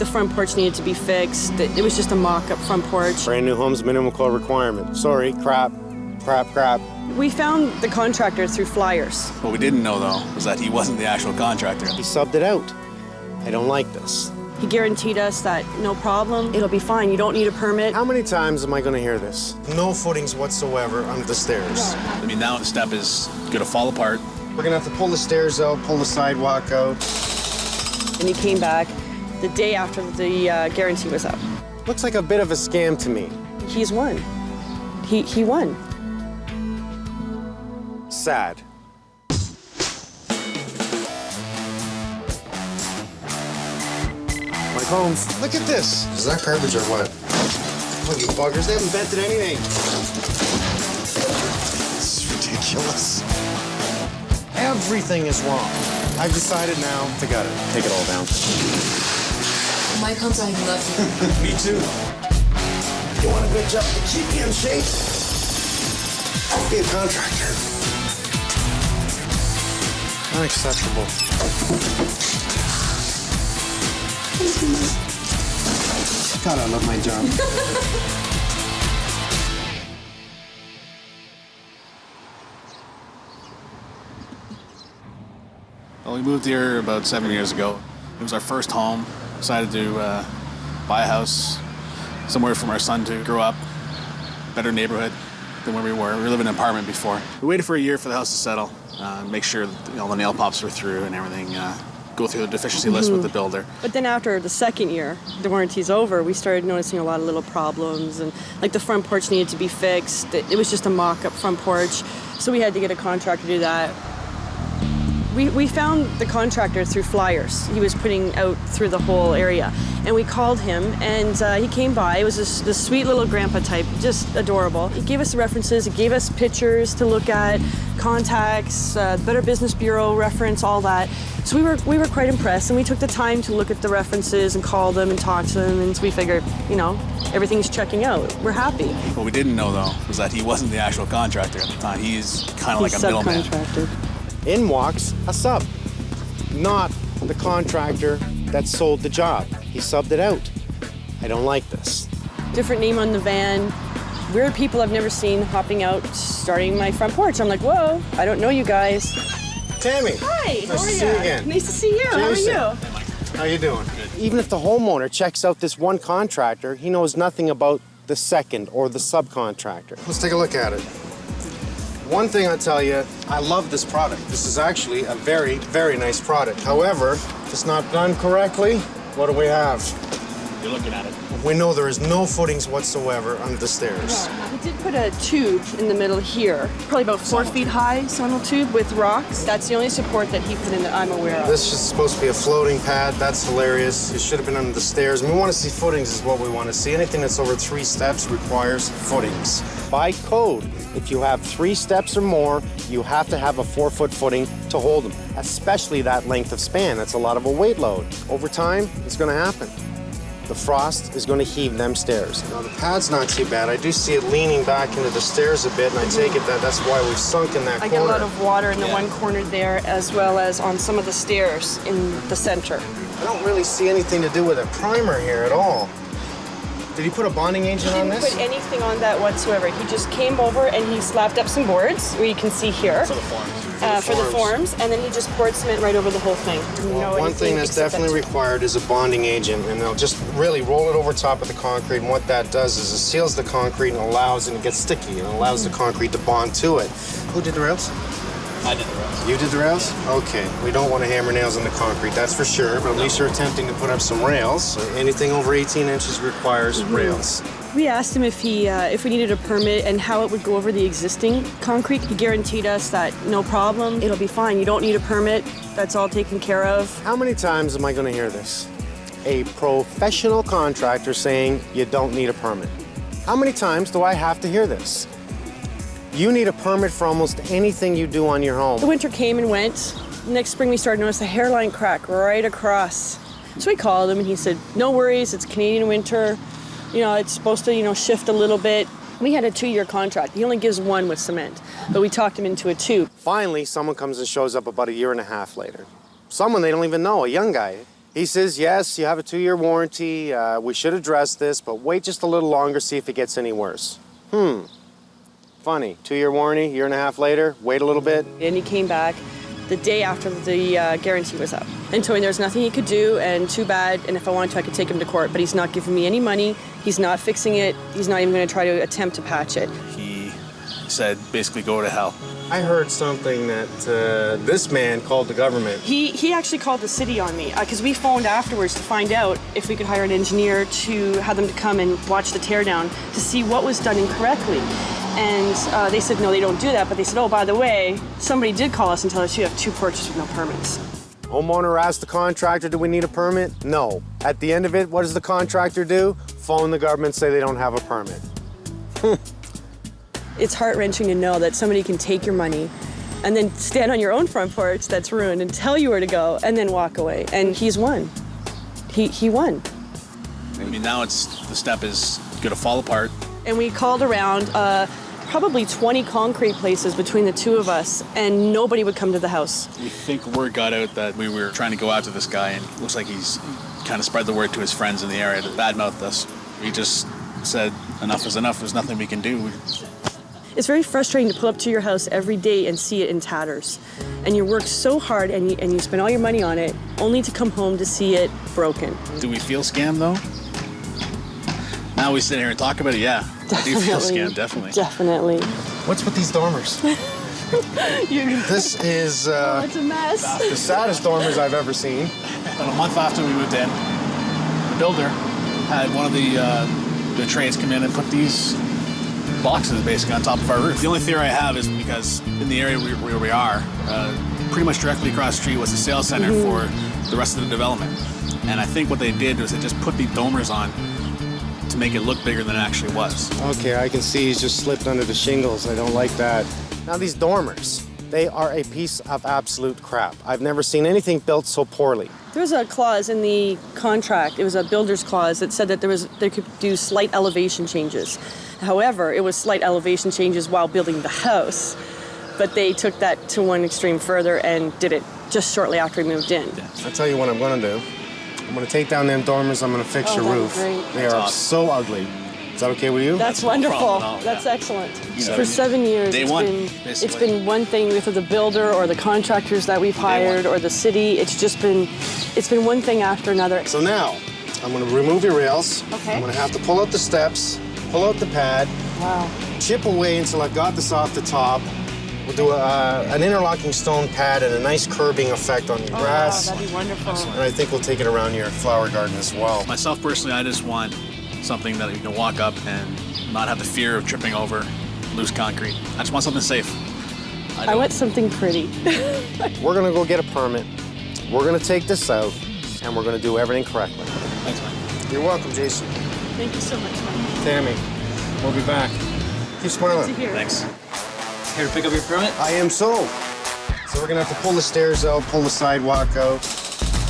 The front porch needed to be fixed. It was just a mock-up front porch. Brand new home's minimum code requirement. Sorry, crap. We found the contractor through flyers. What we didn't know, though, was that he wasn't the actual contractor. He subbed it out. I don't like this. He guaranteed us that no problem, it'll be fine, you don't need a permit. How many times am I going to hear this? No footings whatsoever under the stairs. I mean, now the step is gonna fall apart. We're going to have to pull the stairs out, pull the sidewalk out. And he came back the day after the guarantee was up. Looks like a bit of a scam to me. He's won. He won. Sad. Mike Holmes, look at this. Is that garbage or what? Look, you buggers, they haven't vented anything. This is ridiculous. Everything is wrong. I've decided now to gut it. Take it all down. Mike Holmes, I love you. Me too. You want a good job to keep me in shape? Be a contractor. Unacceptable. God, I love my job. Well, we moved here about 7 years ago. It was our first home. Decided to buy a house somewhere for our son to grow up. Better neighborhood than where we were. We were living in an apartment before. We waited for a year for the house to settle, make sure that, the nail pops were through and everything. Go through the deficiency list with the builder. But then after the second year, the warranty's over, we started noticing a lot of little problems, and like the front porch needed to be fixed. It was just a mock-up front porch, so we had to get a contractor to do that. We found the contractor through flyers. He was putting out through the whole area. And we called him, and he came by. It was this sweet little grandpa type, just adorable. He gave us the references, he gave us pictures to look at, contacts, Better Business Bureau reference, all that. So we were quite impressed, and we took the time to look at the references and call them and talk to them, and so we figured, everything's checking out. We're happy. What we didn't know, though, was that he wasn't the actual contractor at the time. He's kind of like a middleman. Subcontracted. In walks a sub, not the contractor that sold the job. He subbed it out. I don't like this. Different name on the van. Weird people I've never seen hopping out, starting my front porch. I'm like, whoa, I don't know you guys. Tammy. Hi, how Nice are to you? see you again. Nice to see you. Jason. How are you? How you doing? Even if the homeowner checks out this one contractor, he knows nothing about the second or the subcontractor. Let's take a look at it. One thing I'll tell you, I love this product. This is actually a very, very nice product. However, if it's not done correctly, what do we have? You're looking at it. We know there is no footings whatsoever under the stairs. We did put a tube in the middle here, probably about 4 feet high, sonal tube with rocks. That's the only support that he put in that I'm aware of. This is supposed to be a floating pad. That's hilarious. It should have been under the stairs. And we want to see footings is what we want to see. Anything that's over 3 steps requires footings. By code, if you have 3 steps or more, you have to have a 4-foot footing to hold them, especially that length of span. That's a lot of a weight load. Over time, it's going to happen. The frost is going to heave them stairs. Now, the pad's not too bad. I do see it leaning back into the stairs a bit, and I take it that that's why we've sunk in that corner. I get a lot of water in the one corner there, as well as on some of the stairs in the center. I don't really see anything to do with a primer here at all. Did he put a bonding agent on He didn't this? put anything on that whatsoever. He just came over and he slapped up some boards, where you can see here. For the forms. For the forms, and then he just poured cement right over the whole thing. Well, one thing that's definitely required is a bonding agent, and they'll just really roll it over top of the concrete, and what that does is it seals the concrete and allows, and it gets sticky, and allows the concrete to bond to it. Who did the rails? I did the rest. You did the rails? Okay. We don't want to hammer nails in the concrete, that's for sure, but at least you're attempting to put up some rails. So anything over 18 inches requires rails. We asked him if we needed a permit and how it would go over the existing concrete. He guaranteed us that no problem, it'll be fine. You don't need a permit. That's all taken care of. How many times am I going to hear this? A professional contractor saying you don't need a permit. How many times do I have to hear this? You need a permit for almost anything you do on your home. The winter came and went. Next spring we started to notice a hairline crack right across. So we called him and he said, no worries, it's Canadian winter. It's supposed to, shift a little bit. We had a 2-year contract. He only gives 1 with cement, but we talked him into a 2. Finally, someone comes and shows up about a year and a half later. Someone they don't even know, a young guy. He says, yes, you have a 2-year warranty. We should address this, but wait just a little longer, see if it gets any worse. Funny. 2-year warranty, year and a half later, wait a little bit. And he came back the day after the guarantee was up and told me there's nothing he could do and too bad, and if I wanted to, I could take him to court. But he's not giving me any money. He's not fixing it. He's not even going to try to attempt to patch it. He said, basically, go to hell. I heard something that this man called the government. He actually called the city on me because we phoned afterwards to find out if we could hire an engineer to have them to come and watch the teardown to see what was done incorrectly. And they said, no, they don't do that. But they said, oh, by the way, somebody did call us and tell us you have 2 porches with no permits. Homeowner asked the contractor, do we need a permit? No. At the end of it, what does the contractor do? Phone the government, say they don't have a permit. It's heart-wrenching to know that somebody can take your money and then stand on your own front porch that's ruined and tell you where to go and then walk away. And he's won. He won. I mean, now the step is going to fall apart. And we called around probably 20 concrete places between the two of us, and nobody would come to the house. We think word got out that we were trying to go after this guy, and it looks like he's kind of spread the word to his friends in the area to badmouth us. We just said, enough is enough. There's nothing we can do. It's very frustrating to pull up to your house every day and see it in tatters. And you work so hard and you spend all your money on it, only to come home to see it broken. Do we feel scammed, though? Now we sit here and talk about it, yeah. Definitely. I do feel scammed, definitely. Definitely. What's with these dormers? This is It's a mess. the saddest dormers I've ever seen. About a month after we moved in, the builder had one of the trades come in and put these boxes basically on top of our roof. The only theory I have is because in the area where we are, pretty much directly across the street was the sales center for the rest of the development. And I think what they did was they just put the domers on to make it look bigger than it actually was. Okay, I can see he's just slipped under the shingles. I don't like that. Now these dormers, they are a piece of absolute crap. I've never seen anything built so poorly. There was a clause in the contract, it was a builder's clause that said that they could do slight elevation changes. However, it was slight elevation changes while building the house, but they took that to one extreme further and did it just shortly after we moved in. I'll tell you what I'm gonna do. I'm gonna take down them dormers, I'm gonna fix your that'd be roof. great. They are awesome. so ugly. Is that okay with you? That's no wonderful. problem at all, That's yeah. excellent. So, For 7 years, day it's one, been basically. one thing with the builder or the contractors that we've hired or the city. It's been one thing after another. So now, I'm gonna remove your rails. Okay. I'm gonna have to pull out the steps, pull out the pad, Wow. chip away until I've got this off the top. We'll do an interlocking stone pad and a nice curbing effect on your grass. Wow, that'd be wonderful. And I think we'll take it around your flower garden as well. Myself personally, I just want something that you can walk up and not have the fear of tripping over loose concrete. I just want something safe. I want something pretty. We're gonna go get a permit. We're gonna take this out, and we're gonna do everything correctly. Thanks, man. You're welcome, Jason. Thank you so much, Mike. Tammy, we'll be back. Keep Good smiling. to hear. Thanks. Here to pick up your permit? I am so. So we're gonna have to pull the stairs out, pull the sidewalk out.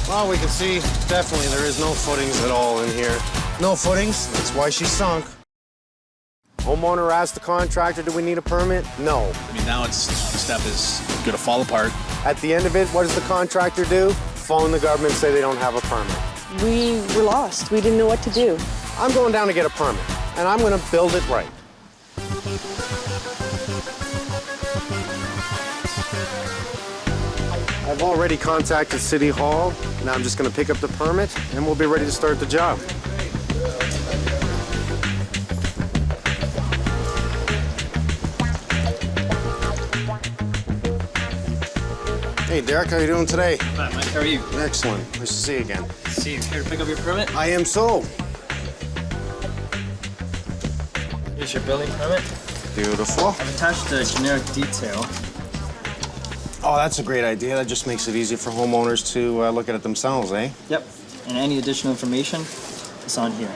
Well, we can see definitely there is no footings at all in here. No footings, that's why she sunk. Homeowner asked the contractor, do we need a permit? No. I mean, now the step is going to fall apart. At the end of it, what does the contractor do? Phone the government, say they don't have a permit. We were lost. We didn't know what to do. I'm going down to get a permit, and I'm gonna build it right. I've already contacted City Hall. Now I'm just gonna pick up the permit, and we'll be ready to start the job. Hey, Derek, how you doing today? Hi, Mike. How are you? Excellent. Nice to see you again. See you. Here to pick up your permit? I am so. Here's your building permit. Beautiful. I've attached a generic detail. Oh, that's a great idea. That just makes it easier for homeowners to look at it themselves, eh? Yep. And any additional information is on here.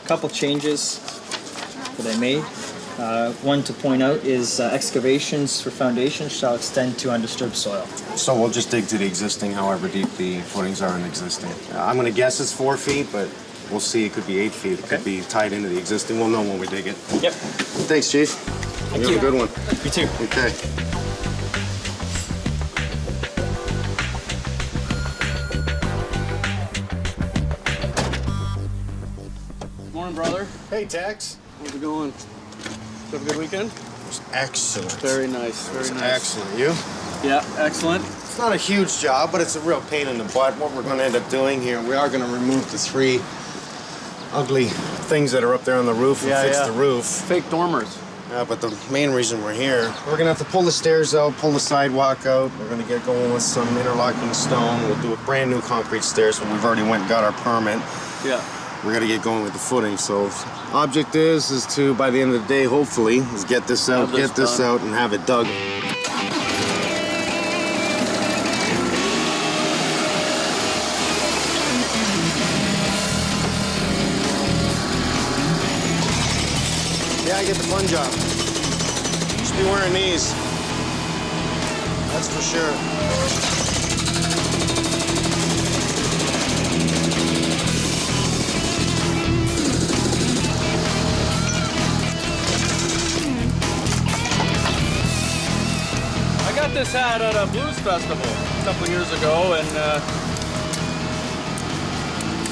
A couple changes that I made. One to point out is excavations for foundations shall extend to undisturbed soil. So we'll just dig to the existing, however deep the footings are in existing. I'm gonna guess it's 4 feet, but we'll see. It could be 8 feet. It could be tied into the existing. We'll know when we dig it. Yep. Thanks, Chief. Thank You have you. a good one. You too. Okay. Morning, brother. Hey, Tex. How's it going? Did you have a good weekend? It was excellent. Very nice, very nice. Excellent. You? Yeah, excellent. It's not a huge job, but it's a real pain in the butt. What we're going to end up doing here, we are going to remove the 3 ugly things that are up there on the roof and fix the roof. Fake dormers. Yeah, but the main reason we're here, we're going to have to pull the stairs out, pull the sidewalk out. We're going to get going with some interlocking stone. We'll do a brand new concrete stairs, but we've already went and got our permit. Yeah. We're going to get going with the footing. So object is to, by the end of the day, hopefully, is get this out, and have it dug. Yeah, I get the fun job. You should be wearing these. That's for sure. I got this hat at a blues festival a couple years ago, and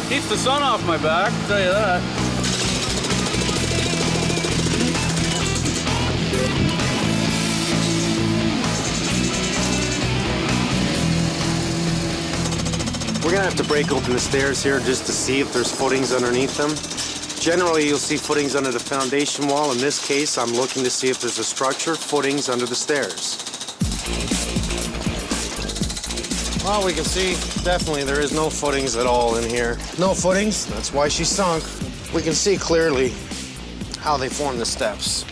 keeps the sun off my back, I'll tell you that. We're gonna have to break open the stairs here just to see if there's footings underneath them. Generally, you'll see footings under the foundation wall. In this case, I'm looking to see if there's a structure, footings under the stairs. Well, we can see definitely there is no footings at all in here. No footings, that's why she sunk. We can see clearly how they formed the steps.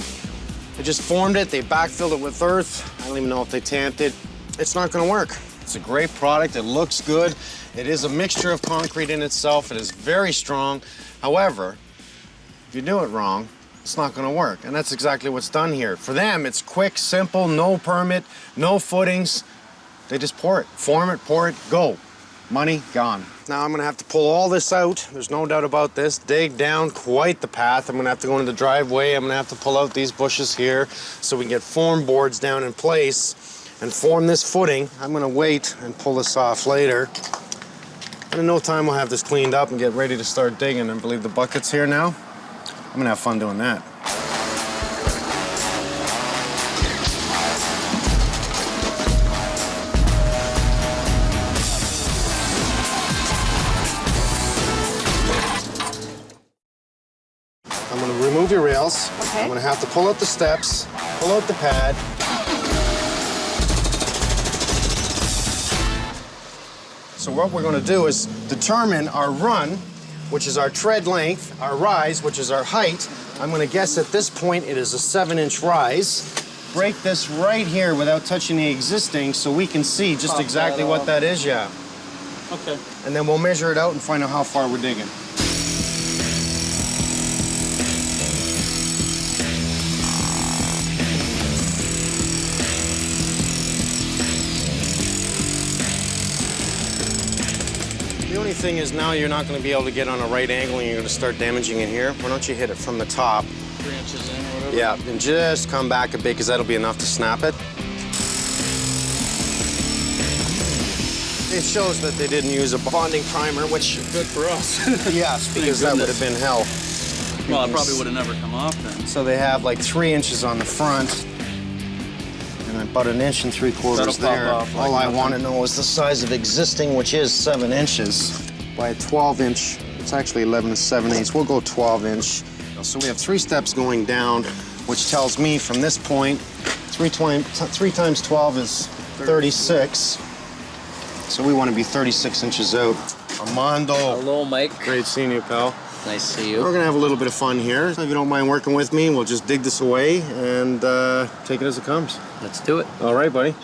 They just formed it, they backfilled it with earth. I don't even know if they tamped it. It's not gonna work. It's a great product, it looks good. It is a mixture of concrete in itself. It is very strong. However, if you do it wrong, it's not gonna work. And that's exactly what's done here. For them, it's quick, simple, no permit, no footings. They just pour it, form it, pour it, go. Money gone. Now I'm gonna have to pull all this out. There's no doubt about this. Dig down quite the path. I'm gonna have to go into the driveway. I'm gonna have to pull out these bushes here so we can get form boards down in place and form this footing. I'm gonna wait and pull this off later. And in no time, we'll have this cleaned up and get ready to start digging. And believe the bucket's here now. I'm gonna have fun doing that. I'm gonna remove your rails. Okay. I'm gonna have to pull out the steps, pull out the pad. So what we're gonna do is determine our run, which is our tread length, our rise, which is our height. I'm gonna guess at this point it is a 7-inch rise. Break this right here without touching the existing so we can see just exactly what that is, yeah. Okay. And then we'll measure it out and find out how far we're digging. The only thing is now you're not going to be able to get on a right angle and you're going to start damaging it here. Why don't you hit it from the top? 3 inches in or whatever? Yeah, and just come back a bit because that'll be enough to snap it. It shows that they didn't use a bonding primer, which... Good for us. Yes, because that would have been hell. Well, it probably would have never come off then. So they have like 3 inches on the front and about 1 3/4 That'll there. pop off like All I nothing. want to know is the size of existing, which is 7 inches by a 12-inch. It's actually 11 7/8. We'll go 12-inch. So we have 3 steps going down, which tells me from this point, 3 times 12 is 36. So we want to be 36 inches out. Armando. Hello, Mike. Great seeing you, pal. Nice to see We're you. gonna have a little bit of fun here. If you don't mind working with me, we'll just dig this away and take it as it comes. Let's do it. All right, buddy.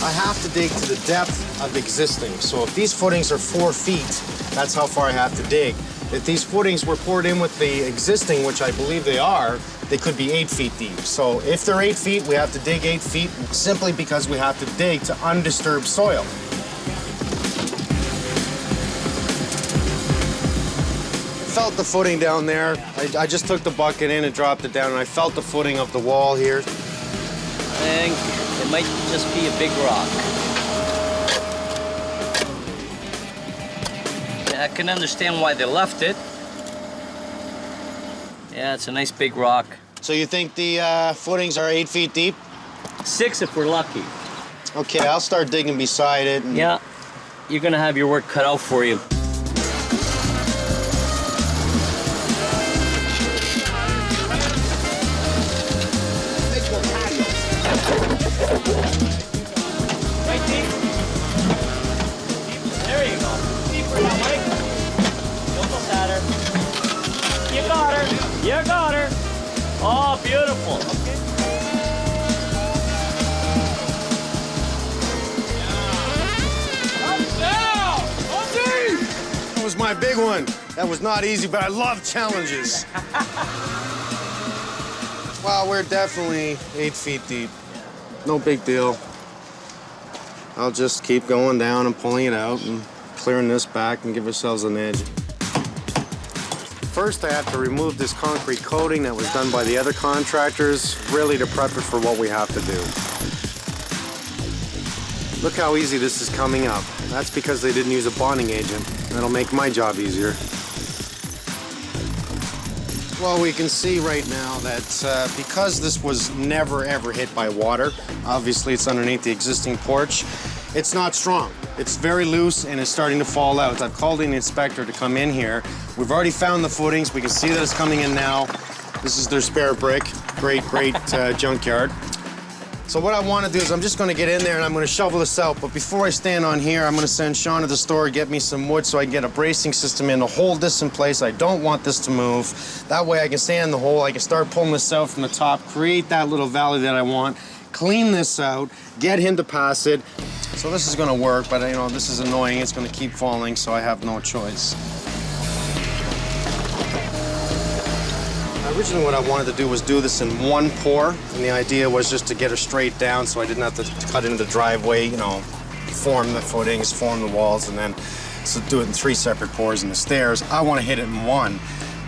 I have to dig to the depth of existing. So if these footings are 4 feet, that's how far I have to dig. If these footings were poured in with the existing, which I believe they are, they could be 8 feet deep. So if they're 8 feet, we have to dig 8 feet simply because we have to dig to undisturbed soil. Felt the footing down there. I just took the bucket in and dropped it down, and I felt the footing of the wall here. think it might just be a big rock. Yeah, I can understand why they left it. Yeah, it's a nice big rock. So you think the footings are 8 feet deep? 6 if we're lucky. Okay, I'll start digging beside it. And... Yeah, you're gonna have your work cut out for you. Right deep. There you go. Deeper that way. Almost at her. You got her. You got her. Oh, beautiful. Okay. That was my big one. That was not easy, but I love challenges. Well, we're definitely 8 feet deep. No big deal. I'll just keep going down and pulling it out and clearing this back and give ourselves an edge. First, I have to remove this concrete coating that was done by the other contractors, really to prep it for what we have to do. Look how easy this is coming up. That's because they didn't use a bonding agent. That'll make my job easier. Well, we can see right now that because this was never ever hit by water, obviously it's underneath the existing porch, it's not strong. It's very loose and it's starting to fall out. I've called in the inspector to come in here. We've already found the footings. We can see that it's coming in now. This is their spare brick. Great junkyard. So what I want to do is I'm just going to get in there and I'm going to shovel this out. But before I stand on here, I'm going to send Sean to the store, get me some wood so I can get a bracing system in to hold this in place. I don't want this to move. That way I can stand in the hole. I can start pulling this out from the top, create that little valley that I want, clean this out, get him to pass it. So this is going to work, but you know, this is annoying. It's going to keep falling, so I have no choice. Originally what I wanted to do was do this in one pour, and the idea was just to get her straight down so I didn't have to cut into the driveway, you know, form the footings, form the walls, and then so do it in 3 separate pours in the stairs. I want to hit it in one.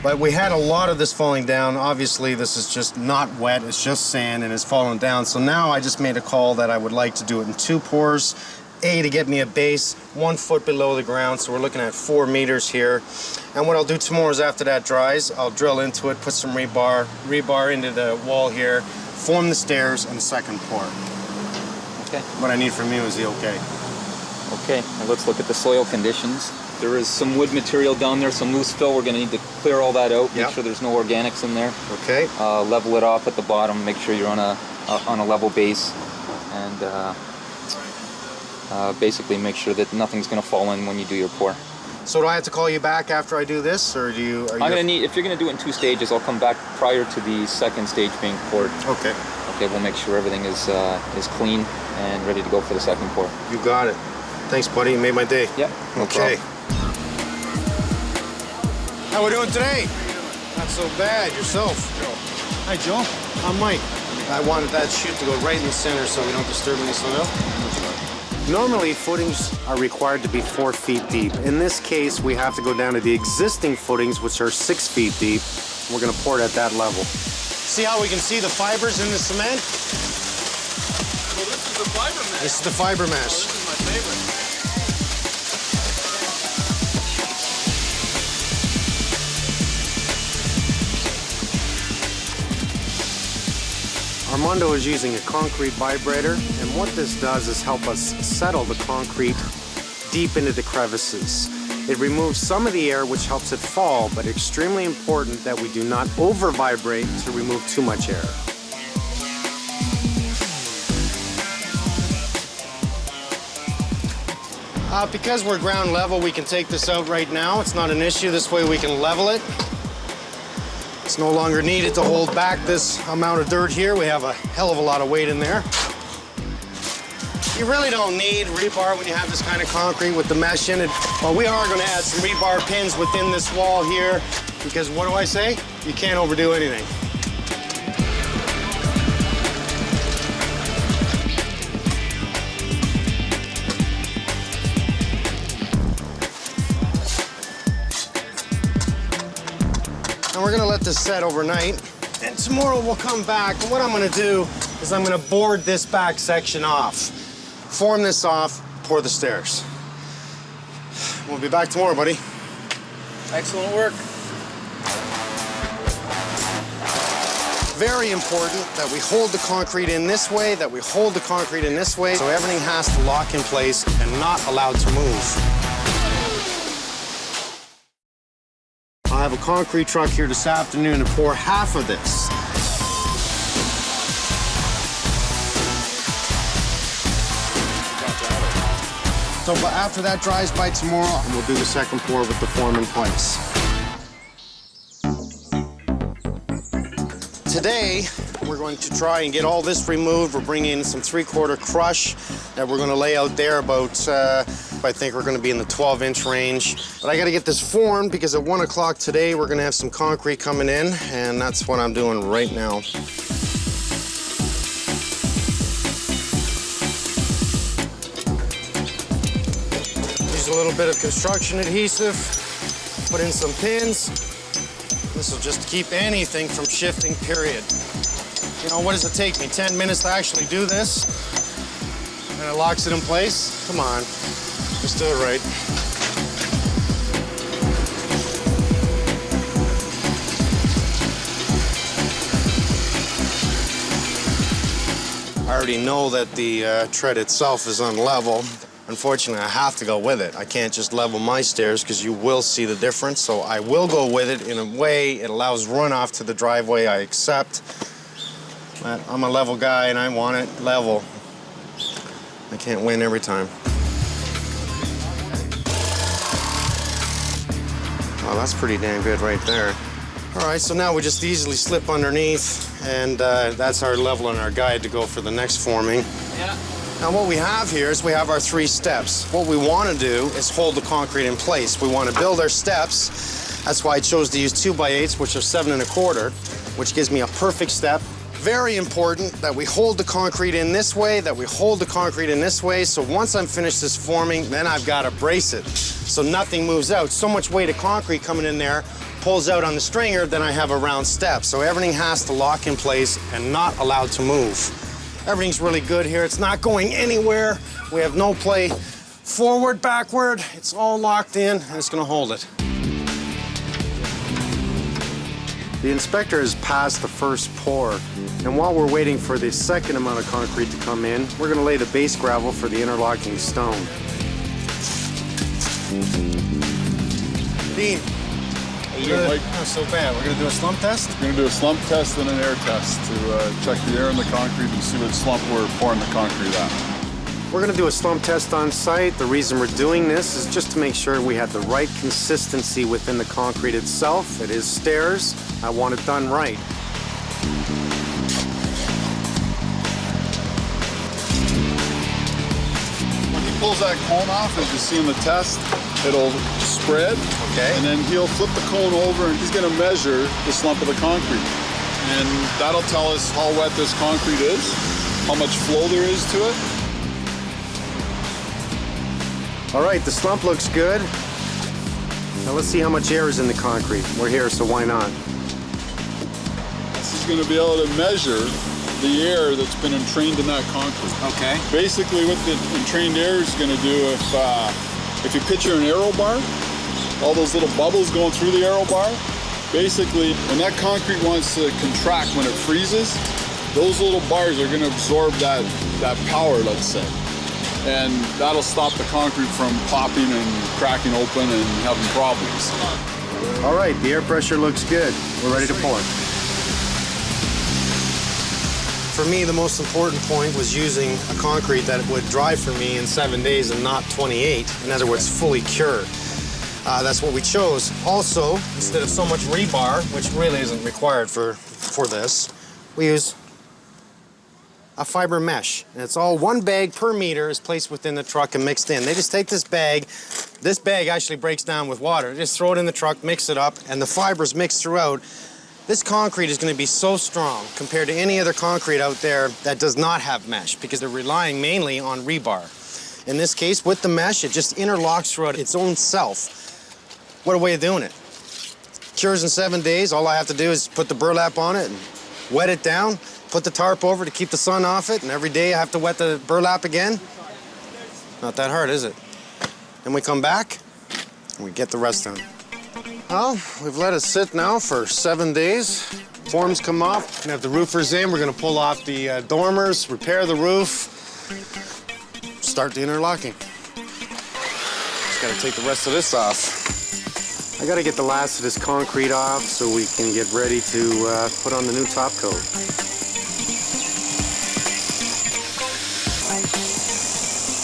But we had a lot of this falling down. Obviously, this is just not wet, it's just sand, and it's falling down. So now I just made a call that I would like to do it in 2 pours. A, to get me a base 1 foot below the ground, so we're looking at 4 meters here. And what I'll do tomorrow is after that dries, I'll drill into it, put some rebar into the wall here, form the stairs, and second pour. Okay. What I need from you is the okay. Okay, now let's look at the soil conditions. There is some wood material down there, some loose fill. We're going to need to clear all that out, make sure there's no organics in there. Okay. Level it off at the bottom, make sure you're on a level base, and basically make sure that nothing's going to fall in when you do your pour. So do I have to call you back after I do this, or do you? I'm going to need, if you're going to do it in 2 stages, I'll come back prior to the second stage being poured. Okay. Okay, we'll make sure everything is clean and ready to go for the second pour. You got it. Thanks, buddy. You made my day. Yep. No okay. problem. How we doing today? Not so bad. Yourself? Joe. Hi, Joe. I'm Mike. I wanted that chute to go right in the center so we don't disturb anything else. Normally, footings are required to be 4 feet deep. In this case, we have to go down to the existing footings, which are 6 feet deep. We're going to pour it at that level. See how we can see the fibers in the cement? Well, this is the fiber mesh. This is the fiber mesh. Oh, this is my favorite. Armando is using a concrete vibrator, and what this does is help us settle the concrete deep into the crevices. It removes some of the air, which helps it fall, but extremely important that we do not over-vibrate to remove too much air. Because we're ground level, we can take this out right now. It's not an issue. This way we can level it. It's no longer needed to hold back this amount of dirt here. We have a hell of a lot of weight in there. You really don't need rebar when you have this kind of concrete with the mesh in it. But we are going to add some rebar pins within this wall here because what do I say? You can't overdo anything. And we're gonna let this set overnight. And tomorrow we'll come back. And what I'm gonna do is I'm gonna board this back section off. Form this off, pour the stairs. We'll be back tomorrow, buddy. Excellent work. Very important that we hold the concrete in this way, that we hold the concrete in this way, so everything has to lock in place and not allowed to move. I have a concrete truck here this afternoon to pour half of this. So but after that dries by tomorrow, we'll do the second pour with the form in place. Today, we're going to try and get all this removed. We're bringing in some 3/4 crush that we're going to lay out there about, I think we're going to be in the 12-inch range. But I got to get this formed because at 1 o'clock today, we're going to have some concrete coming in, and that's what I'm doing right now. Use a little bit of construction adhesive, put in some pins. This will just keep anything from shifting, period. You know, what does it take me? 10 minutes to actually do this? And it locks it in place? Come on, let's do it right. I already know that the tread itself is unlevel. Unfortunately, I have to go with it. I can't just level my stairs because you will see the difference. So I will go with it in a way. It allows runoff to the driveway. I accept. But I'm a level guy and I want it level. I can't win every time. Oh, that's pretty damn good right there. All right, so now we just easily slip underneath, and that's our level and our guide to go for the next forming. Yeah. Now what we have here is we have our 3 steps. What we want to do is hold the concrete in place. We want to build our steps. That's why I chose to use 2x8s, which are 7 1/4, which gives me a perfect step. Very important that we hold the concrete in this way, that we hold the concrete in this way, so once I'm finished this forming, then I've got to brace it so nothing moves out. So much weight of concrete coming in there pulls out on the stringer, then I have a round step. So everything has to lock in place and not allowed to move. Everything's really good here. It's not going anywhere. We have no play forward, backward. It's all locked in, and it's gonna hold it. The inspector has passed the first pour, and while we're waiting for the second amount of concrete to come in, we're gonna lay the base gravel for the interlocking stone. Dean, not so bad. We're gonna do a slump test? We're going to do a slump test and an air test to check the air in the concrete and see what slump we're pouring the concrete at. We're gonna do a slump test on site. The reason we're doing this is just to make sure we have the right consistency within the concrete itself. It is stairs. I want it done right. When he pulls that cone off, as you see in the test, it'll spread. Okay. And then he'll flip the cone over and he's going to measure the slump of the concrete. And that'll tell us how wet this concrete is, how much flow there is to it. All right, the slump looks good. Now let's see how much air is in the concrete. We're here, so why not? This is going to be able to measure the air that's been entrained in that concrete. Okay. Basically, what the entrained air is going to do, if you picture an arrow bar, all those little bubbles going through the arrow bar, basically, when that concrete wants to contract when it freezes, those little bars are going to absorb that power, let's say. And that'll stop the concrete from popping and cracking open and having problems. All right, the air pressure looks good. We're ready to pour. For me, the most important point was using a concrete that would dry for me in 7 days and not 28. In other words, fully cured. That's what we chose. Also, instead of so much rebar, which really isn't required for this, we use a fiber mesh. And it's all 1 bag per meter is placed within the truck and mixed in. They just take this bag actually breaks down with water. Just throw it in the truck, mix it up, and the fibers mix throughout. This concrete is going to be so strong compared to any other concrete out there that does not have mesh because they're relying mainly on rebar. In this case, with the mesh, it just interlocks throughout its own self. What a way of doing it. Cures in 7 days. All I have to do is put the burlap on it and wet it down, put the tarp over to keep the sun off it, and every day I have to wet the burlap again. Not that hard, is it? Then we come back, and we get the rest done. Well, we've let it sit now for 7 days. Forms come off, we have the roofers in. We're gonna pull off the dormers, repair the roof, start the interlocking. Just gotta take the rest of this off. I gotta get the last of this concrete off so we can get ready to put on the new top coat.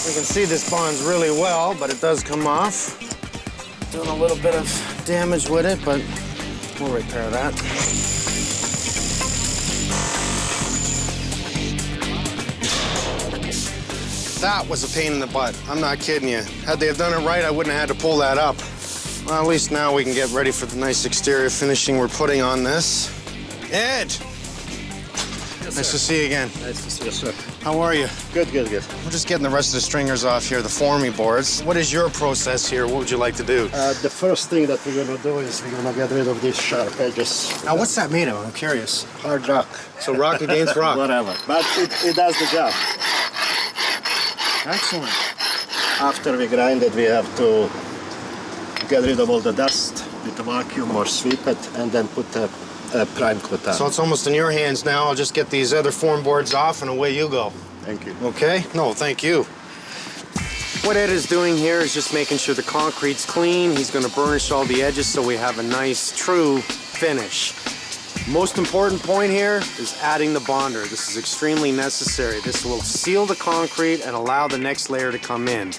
You can see this bonds really well, but it does come off. Doing a little bit of damage with it, but we'll repair that. That was a pain in the butt. I'm not kidding you. Had they have done it right, I wouldn't have had to pull that up. Well, at least now we can get ready for the nice exterior finishing we're putting on this. Ed! Yes, nice sir. to see you again. Nice to see you, sir. How are you? Good, good, good. We're just getting the rest of the stringers off here, the forming boards. What is your process here? What would you like to do? The first thing that we're gonna do is we're gonna get rid of these sharp edges. Now, what's that made of? I'm curious. Hard rock. So rock against rock. Whatever. But it does the job. Excellent. After we grind it, we have to get rid of all the dust with the vacuum or sweep it, and then put a prime coat on. So it's almost in your hands now. I'll just get these other form boards off and away you go. Thank you. Okay? No, thank you. What Ed is doing here is just making sure the concrete's clean. He's gonna burnish all the edges so we have a nice, true finish. Most important point here is adding the bonder. This is extremely necessary. This will seal the concrete and allow the next layer to come in.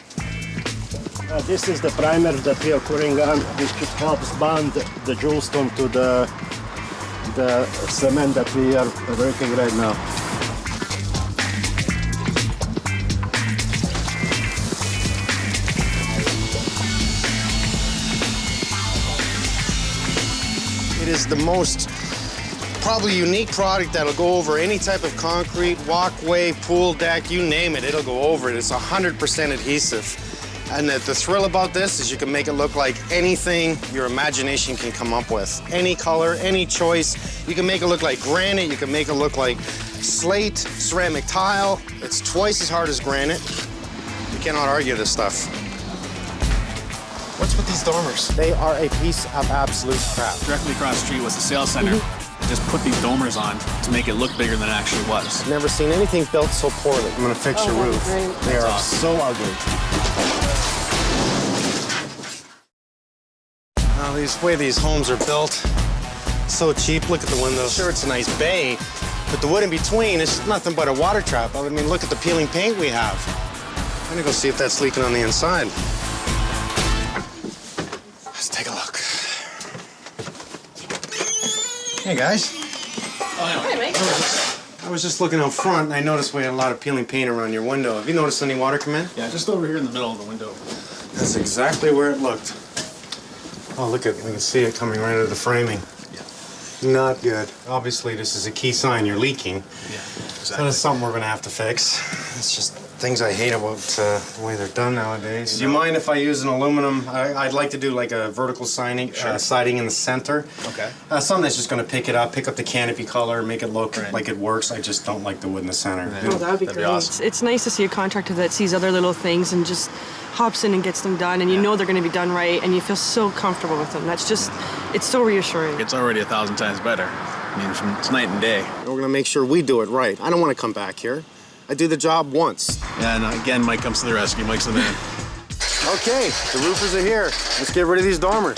This is the primer that we are pouring on, which helps bond the jewelstone to the cement that we are working right now. It is the most probably unique product that'll go over any type of concrete, walkway, pool deck, you name it, it'll go over it. It's 100% adhesive. And the thrill about this is you can make it look like anything your imagination can come up with. Any color, any choice. You can make it look like granite, you can make it look like slate, ceramic tile. It's twice as hard as granite. You cannot argue this stuff. What's with these dormers? They are a piece of absolute crap. Directly across the street was the sales center. Just put these dormers on to make it look bigger than it actually was. Never seen anything built so poorly. I'm gonna fix your roof. They are awesome. so ugly. Now, the way these homes are built, so cheap. Look at the windows. Sure, it's a nice bay, but the wood in between is nothing but a water trap. I mean, look at the peeling paint we have. I'm gonna go see if that's leaking on the inside. Let's take a look. Hey, guys. Hi, Mike. I was just looking out front, and I noticed we had a lot of peeling paint around your window. Have you noticed any water come in? Yeah, just over here in the middle of the window. That's exactly where it looked. Oh, look at it. We can see it coming right out of the framing. Yeah. Not good. Obviously, this is a key sign you're leaking. Yeah, exactly. So that's something we're going to have to fix. It's just things I hate about the way they're done nowadays. Do you mind if I use an aluminum? I'd like to do like a vertical siding in the center. Okay. Something that's just going to pick up the canopy color, make it look like it works. I just don't like the wood in the center. Right. Oh, that would be That'd great. be awesome. It's nice to see a contractor that sees other little things and just hops in and gets them done, and you know they're going to be done right, and you feel so comfortable with them. That's just, it's so reassuring. It's already 1,000 times better. I mean, it's night and day. We're going to make sure we do it right. I don't want to come back here. I do the job once. Yeah, and again, Mike comes to the rescue. Mike's the man. Okay, the roofers are here. Let's get rid of these dormers.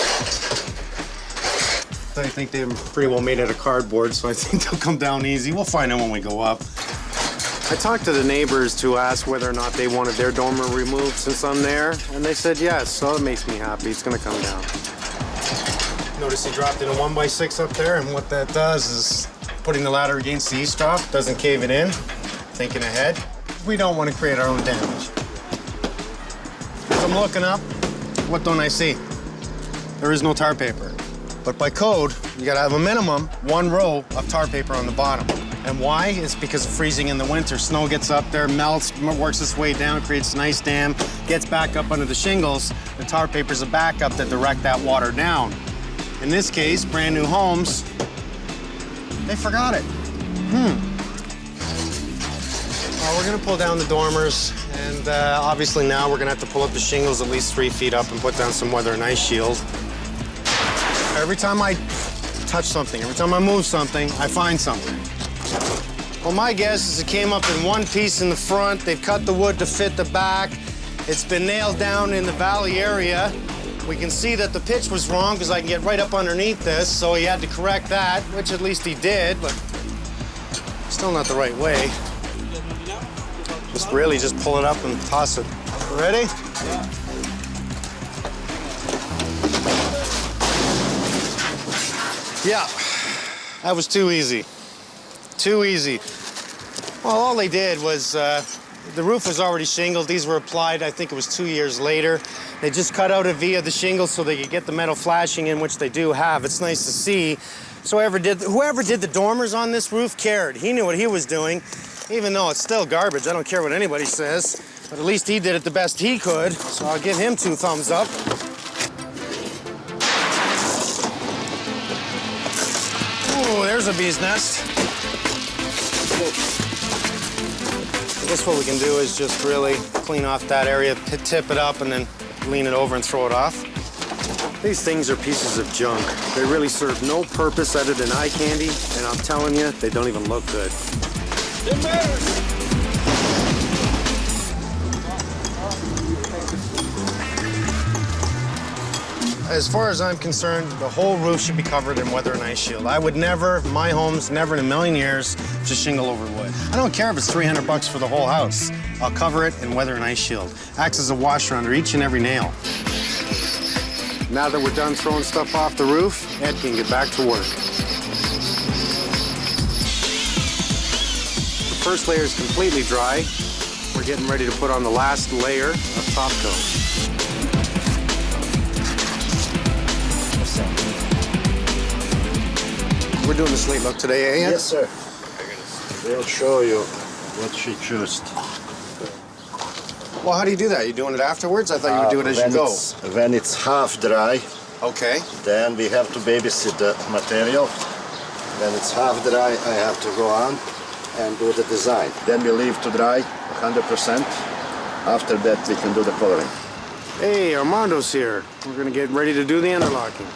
I think they're pretty well made out of cardboard, so I think they'll come down easy. We'll find out when we go up. I talked to the neighbors to ask whether or not they wanted their dormer removed since I'm there, and they said yes, so it makes me happy. It's gonna come down. Notice he dropped in a 1x6 up there, and what that does is putting the ladder against the eavesdrop, doesn't cave it in. Thinking ahead. We don't want to create our own damage. As I'm looking up, what don't I see? There is no tar paper. But by code, you gotta have a minimum 1 row of tar paper on the bottom. And why? It's because of freezing in the winter. Snow gets up there, melts, works its way down, creates an ice dam, gets back up under the shingles. The tar paper's a backup that direct that water down. In this case, brand new homes, they forgot it. Well, we're gonna pull down the dormers, and obviously now we're gonna have to pull up the shingles at least 3 feet up and put down some weather and ice shield. Every time I touch something, every time I move something, I find something. Well, my guess is it came up in one piece in the front. They've cut the wood to fit the back. It's been nailed down in the valley area. We can see that the pitch was wrong because I can get right up underneath this, so he had to correct that, which at least he did, but still not the right way. Just really just pull it up and toss it. Ready? Yeah, that was too easy. Too easy. Well, all they did was, the roof was already shingled. These were applied, I think it was 2 years later. They just cut out a V of the shingles so they could get the metal flashing in, which they do have. It's nice to see. So whoever did the dormers on this roof cared. He knew what he was doing, even though it's still garbage. I don't care what anybody says, but at least he did it the best he could. So I'll give him 2 thumbs up. Oh, there's a bee's nest. I guess what we can do is just really clean off that area, tip it up, and then lean it over and throw it off. These things are pieces of junk. They really serve no purpose other than eye candy, and I'm telling you, they don't even look good. As far as I'm concerned, the whole roof should be covered in weather and ice shield. I would never, my homes, never in a million years, just shingle over wood. I don't care if it's $300 for the whole house. I'll cover it in weather and ice shield. Acts as a washer under each and every nail. Now that we're done throwing stuff off the roof, Ed can get back to work. The first layer is completely dry. We're getting ready to put on the last layer of top coat. We're doing the slate look today, eh? Yes, sir. They'll show you what she chose. Well, how do you do that? You doing it afterwards? I thought you would do it as you go. When it's half dry, okay. Then we have to babysit the material. When it's half dry, I have to go on and do the design. Then we leave to dry 100%. After that, we can do the coloring. Hey, Armando's here. We're gonna get ready to do the interlocking.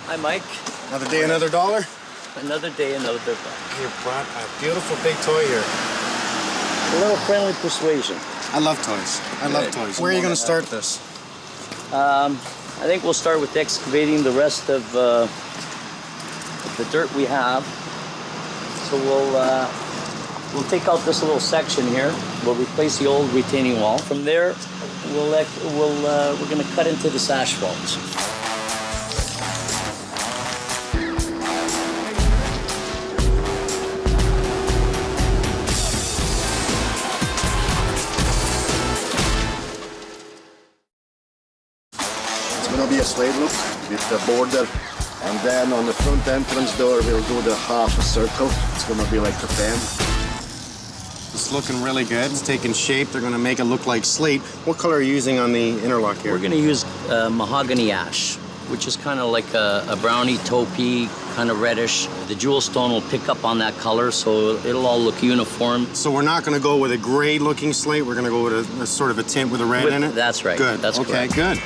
Hi, Mike. Another day, another dollar? Another day, another dollar. You brought a beautiful big toy here. A little friendly persuasion. I love toys. I love toys. Where are you going to start this? I think we'll start with excavating the rest of the dirt we have. So we'll take out this little section here. We'll replace the old retaining wall. From there, we're going to cut into this asphalt. Be a slate look with the border, and then on the front entrance door we'll do the half a circle. It's gonna be like a fan. It's looking really good. It's taking shape. They're gonna make it look like slate. What color are you using on the interlock here? We're gonna use mahogany ash, which is kind of like a brownie taupey, kind of reddish. The jewel stone will pick up on that color, so it'll all look uniform. So we're not gonna go with a gray looking slate. We're gonna go with a sort of a tint with a red in it? That's right. Good. That's okay, correct. Good.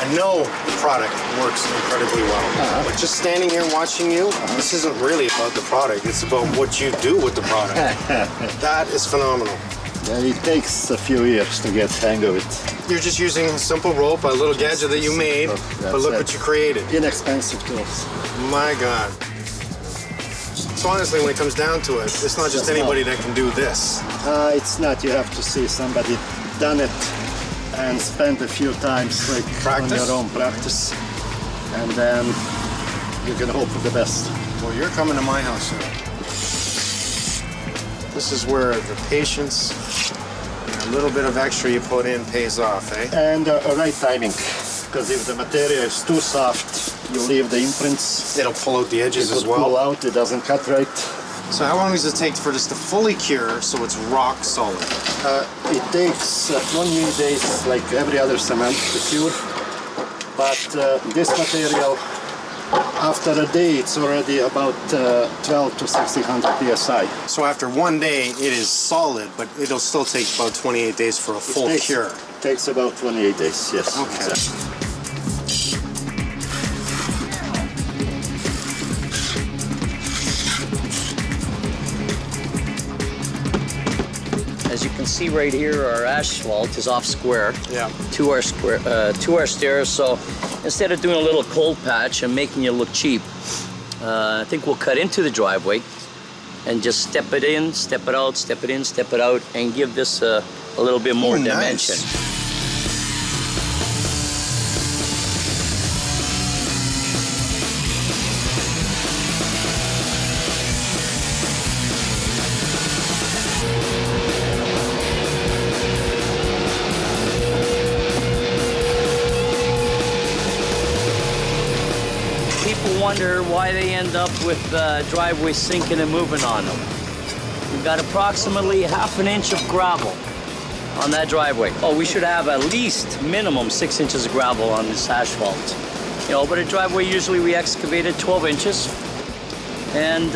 I know the product works incredibly well, but just standing here watching you, this isn't really about the product. It's about what you do with the product. That is phenomenal. Yeah, it takes a few years to get hang of it. You're just using a simple rope, a little gadget that you made, but look what you created. Inexpensive tools. My God. So honestly, when it comes down to it, it's not just anybody that can do this. It's not. You have to see somebody done it and spend a few times like practice? On your own practice, and then you can hope for the best. Well, you're coming to my house soon. This is where the patience and a little bit of extra you put in pays off, eh? And right timing, because if the material is too soft, you leave the imprints. It'll pull out the edges as Pull well. out. It doesn't cut right. So how long does it take for this to fully cure so it's rock solid? It takes 28 days, like every other cement, to cure. But this material, after a day, it's already about 12 to 1600 psi. So after 1 day, it is solid, but it'll still take about 28 days for a full cure. It takes about 28 days, yes. Okay. Exactly. As you can see right here, our asphalt is off square. Yeah. To our stairs. So instead of doing a little cold patch and making it look cheap, I think we'll cut into the driveway and just step it in, step it out, step it in, step it out, and give this a little bit more dimension. Nice. Wonder why they end up with driveways sinking and moving on them. We've got approximately ½ an inch of gravel on that driveway. Oh, we should have at least minimum 6 inches of gravel on this asphalt. You know, but a driveway usually we excavated 12 inches, and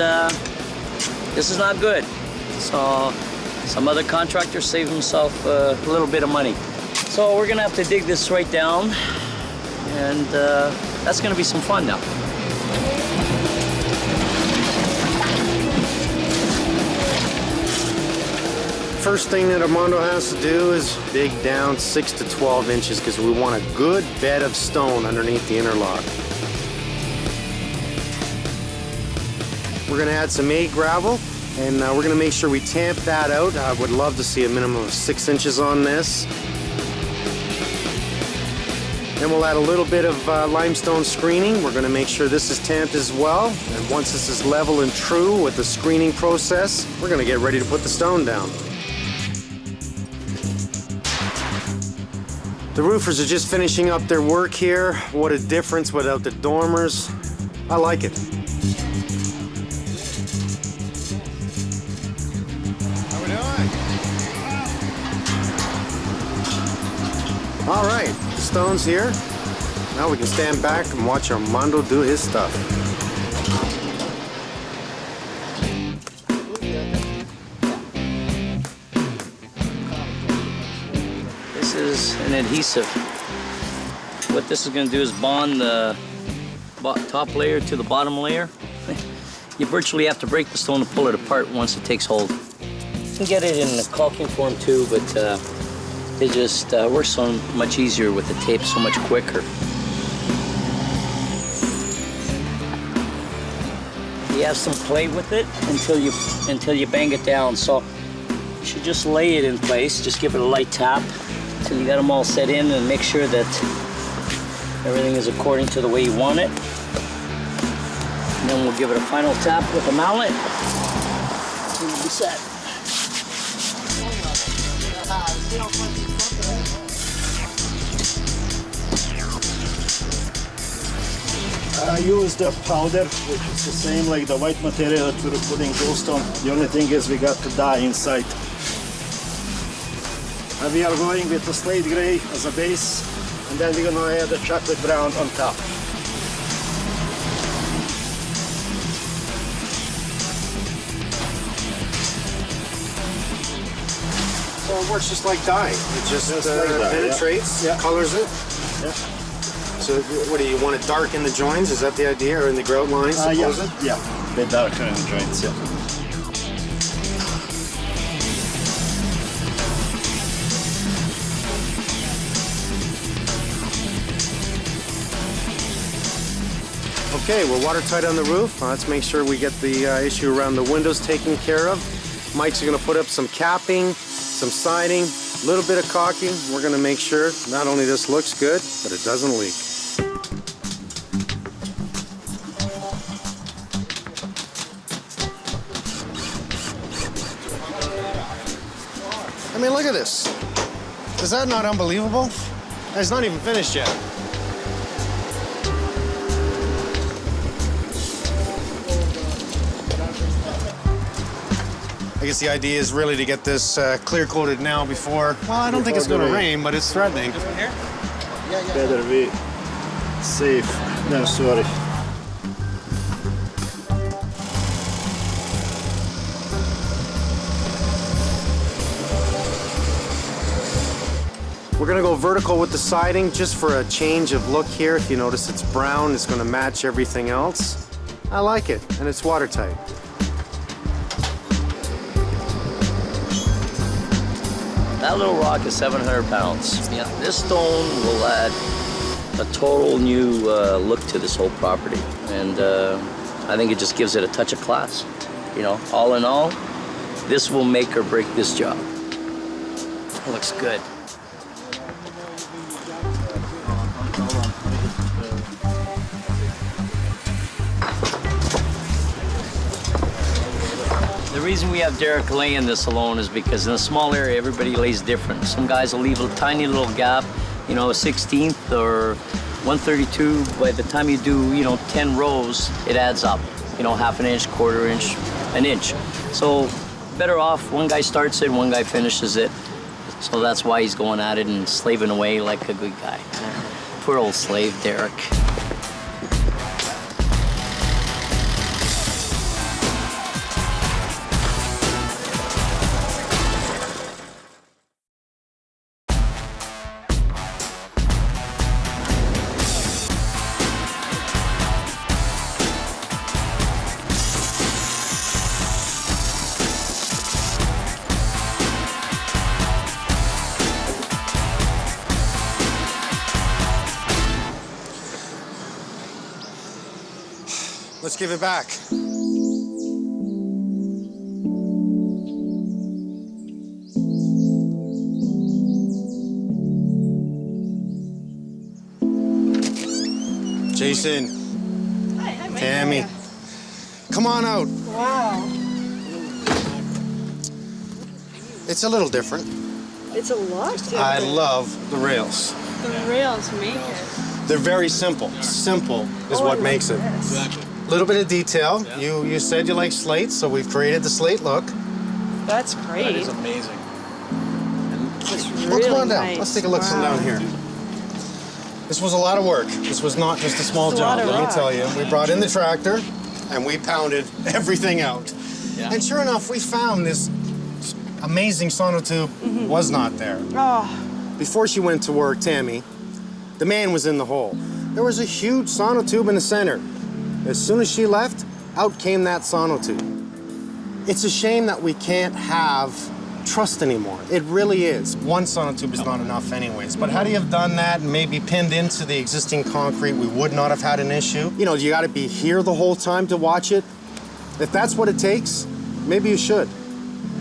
this is not good. So some other contractor saved himself a little bit of money. So we're gonna have to dig this right down, and that's gonna be some fun now. First thing that Armando has to do is dig down 6 to 12 inches because we want a good bed of stone underneath the interlock. We're going to add some gravel, and we're going to make sure we tamp that out. I would love to see a minimum of 6 inches on this. Then we'll add a little bit of limestone screening. We're going to make sure this is tamped as well. And once this is level and true with the screening process, we're going to get ready to put the stone down. The roofers are just finishing up their work here. What a difference without the dormers. I like it. How we doing? All right, the stone's here. Now we can stand back and watch Armando do his stuff. Is an adhesive. What this is going to do is bond the top layer to the bottom layer. You virtually have to break the stone to pull it apart once it takes hold. You can get it in a caulking form too, but it just works so much easier with the tape, so much quicker. You have some play with it until you bang it down. So you should just lay it in place. Just give it a light tap until you got them all set in, and make sure that everything is according to the way you want it. And then we'll give it a final tap with a mallet, and we'll be set. I used the powder, which is the same like the white material that we were putting ghost on. The only thing is we got the dye inside. And we are going with the slate gray as a base, and then we're gonna add the chocolate brown on top. So it works just like dye. It just like penetrates, colors it. Yeah. So what do you want it dark in the joints? Is that the idea, or in the grout lines? Yeah, a bit darker in the joints. Yeah. Okay, we're watertight on the roof. Let's make sure we get the issue around the windows taken care of. Mike's going to put up some capping, some siding, a little bit of caulking. We're going to make sure not only this looks good, but it doesn't leak. I mean, look at this. Is that not unbelievable? It's not even finished yet. I guess the idea is really to get this clear coated now before, well, I don't think it's going to rain, but it's threatening. Better be safe than sorry. We're gonna go vertical with the siding just for a change of look here. If you notice it's brown, it's gonna match everything else. I like it, and it's watertight. That little rock is 700 pounds. Yeah, this stone will add a total new look to this whole property. And I think it just gives it a touch of class. You know, all in all, this will make or break this job. It looks good. The reason we have Derek laying this alone is because in a small area, everybody lays different. Some guys will leave a tiny little gap, you know, a 16th or 132. By the time you do, you know, 10 rows, it adds up. You know, half an inch, quarter inch, an inch. So better off, one guy starts it, one guy finishes it. So that's why he's going at it and slaving away like a good guy. Poor old slave, Derek. Let's give it back. Jason. Hi, Tammy. Come on out. Wow. It's a little different. It's a lot different. I love the rails. The rails make it. They're very simple. Simple is what makes it. Exactly. A little bit of detail. Yeah. You said you like slate, so we've created the slate look. That's great. That is amazing. It's Well, really come on down. nice. Let's take a look down here. This was a lot of work. This was not just a small It's a job, lot of let me rock. tell you. We brought in the tractor and we pounded everything out. Yeah. And sure enough, we found this amazing sonotube was not there. Oh, Before she went to work, Tammy, the man was in the hole. There was a huge sonotube in the center. As soon as she left, out came that sonotube. It's a shame that we can't have trust anymore. It really is. One sonotube is not enough anyways. But had he have done that and maybe pinned into the existing concrete, we would not have had an issue. You know, you gotta be here the whole time to watch it. If that's what it takes, maybe you should.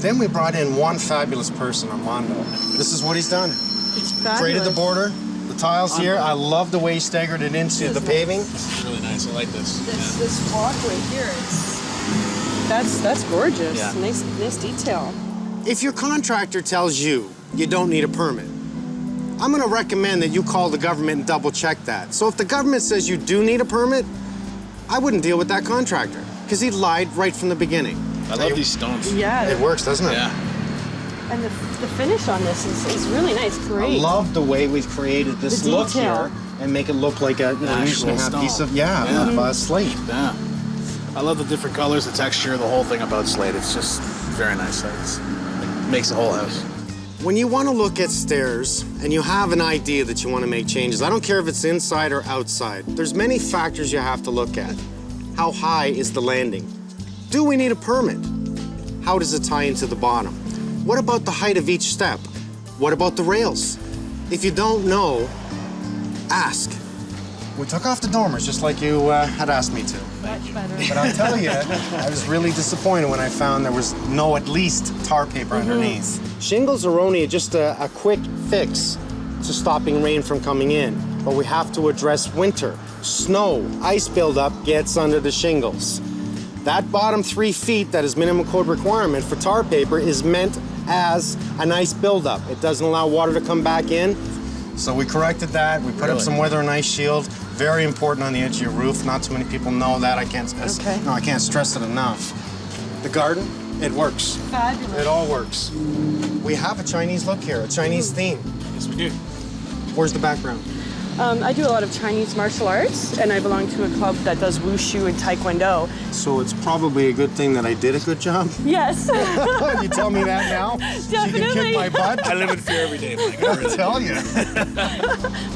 Then we brought in one fabulous person, Armando. This is what he's done. it's fabulous. Created the border, the tiles here. I love the way he staggered it into the paving. This is really nice. I like this. This walkway here is. That's gorgeous. Yeah. Nice detail. If your contractor tells you you don't need a permit, I'm gonna recommend that you call the government and double check that. So if the government says you do need a permit, I wouldn't deal with that contractor because he lied right from the beginning. I love these stones. Yeah. It works, doesn't it? Yeah. And the finish on this is really nice. Great. I love the way we've created this The look detail. here and make it look like a Actual stone. piece of slate. Yeah. I love the different colors, the texture, the whole thing about slate. It's just very nice. It makes the whole house. When you want to look at stairs and you have an idea that you want to make changes, I don't care if it's inside or outside, there's many factors you have to look at. How high is the landing? Do we need a permit? How does it tie into the bottom? What about the height of each step? What about the rails? If you don't know, ask. We took off the dormers just like you had asked me to. Much better. But I'll tell you, I was really disappointed when I found there was no at least tar paper underneath. Shingles are only just a quick fix to stopping rain from coming in, but we have to address winter. Snow, ice buildup gets under the shingles. That bottom 3 feet that is minimum code requirement for tar paper is meant as an ice buildup. It doesn't allow water to come back in. So we corrected that. We put up some weather and ice shield. Very important on the edge of your roof. Not too many people know that. I can't stress it enough. The garden, It works. Fabulous. It all works. We have a Chinese look here, a Chinese theme. Yes, we do. Where's the background? I do a lot of Chinese martial arts, and I belong to a club that does wushu and taekwondo. So it's probably a good thing that I did a good job? Yes. You tell me that now? Definitely. You can kick my butt? I live in fear every day, Mike. I tell you.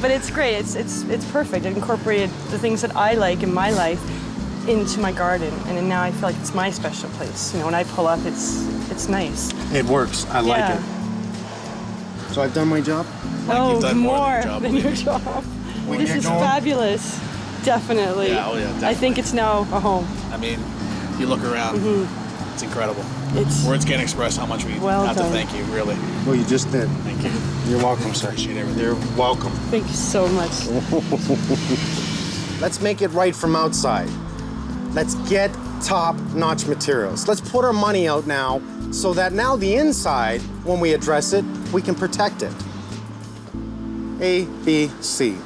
But it's great. It's perfect. It incorporated the things that I like in my life into my garden, and now I feel like it's my special place. You know, when I pull up, it's nice. It works. I like it. So I've done my job? Oh, done more more than your job. We This get is going? Definitely. Yeah, oh yeah, definitely. I think it's now a home. I mean, you look around, it's incredible. It's Words can't express how much we Well have done. to thank you, really. Well, you just did. Thank you. You're welcome, sir. Appreciate everything. You're welcome. Thank you so much. Let's make it right from outside. Let's get top-notch materials. Let's put our money out now so that now the inside, when we address it, we can protect it. A, B, C.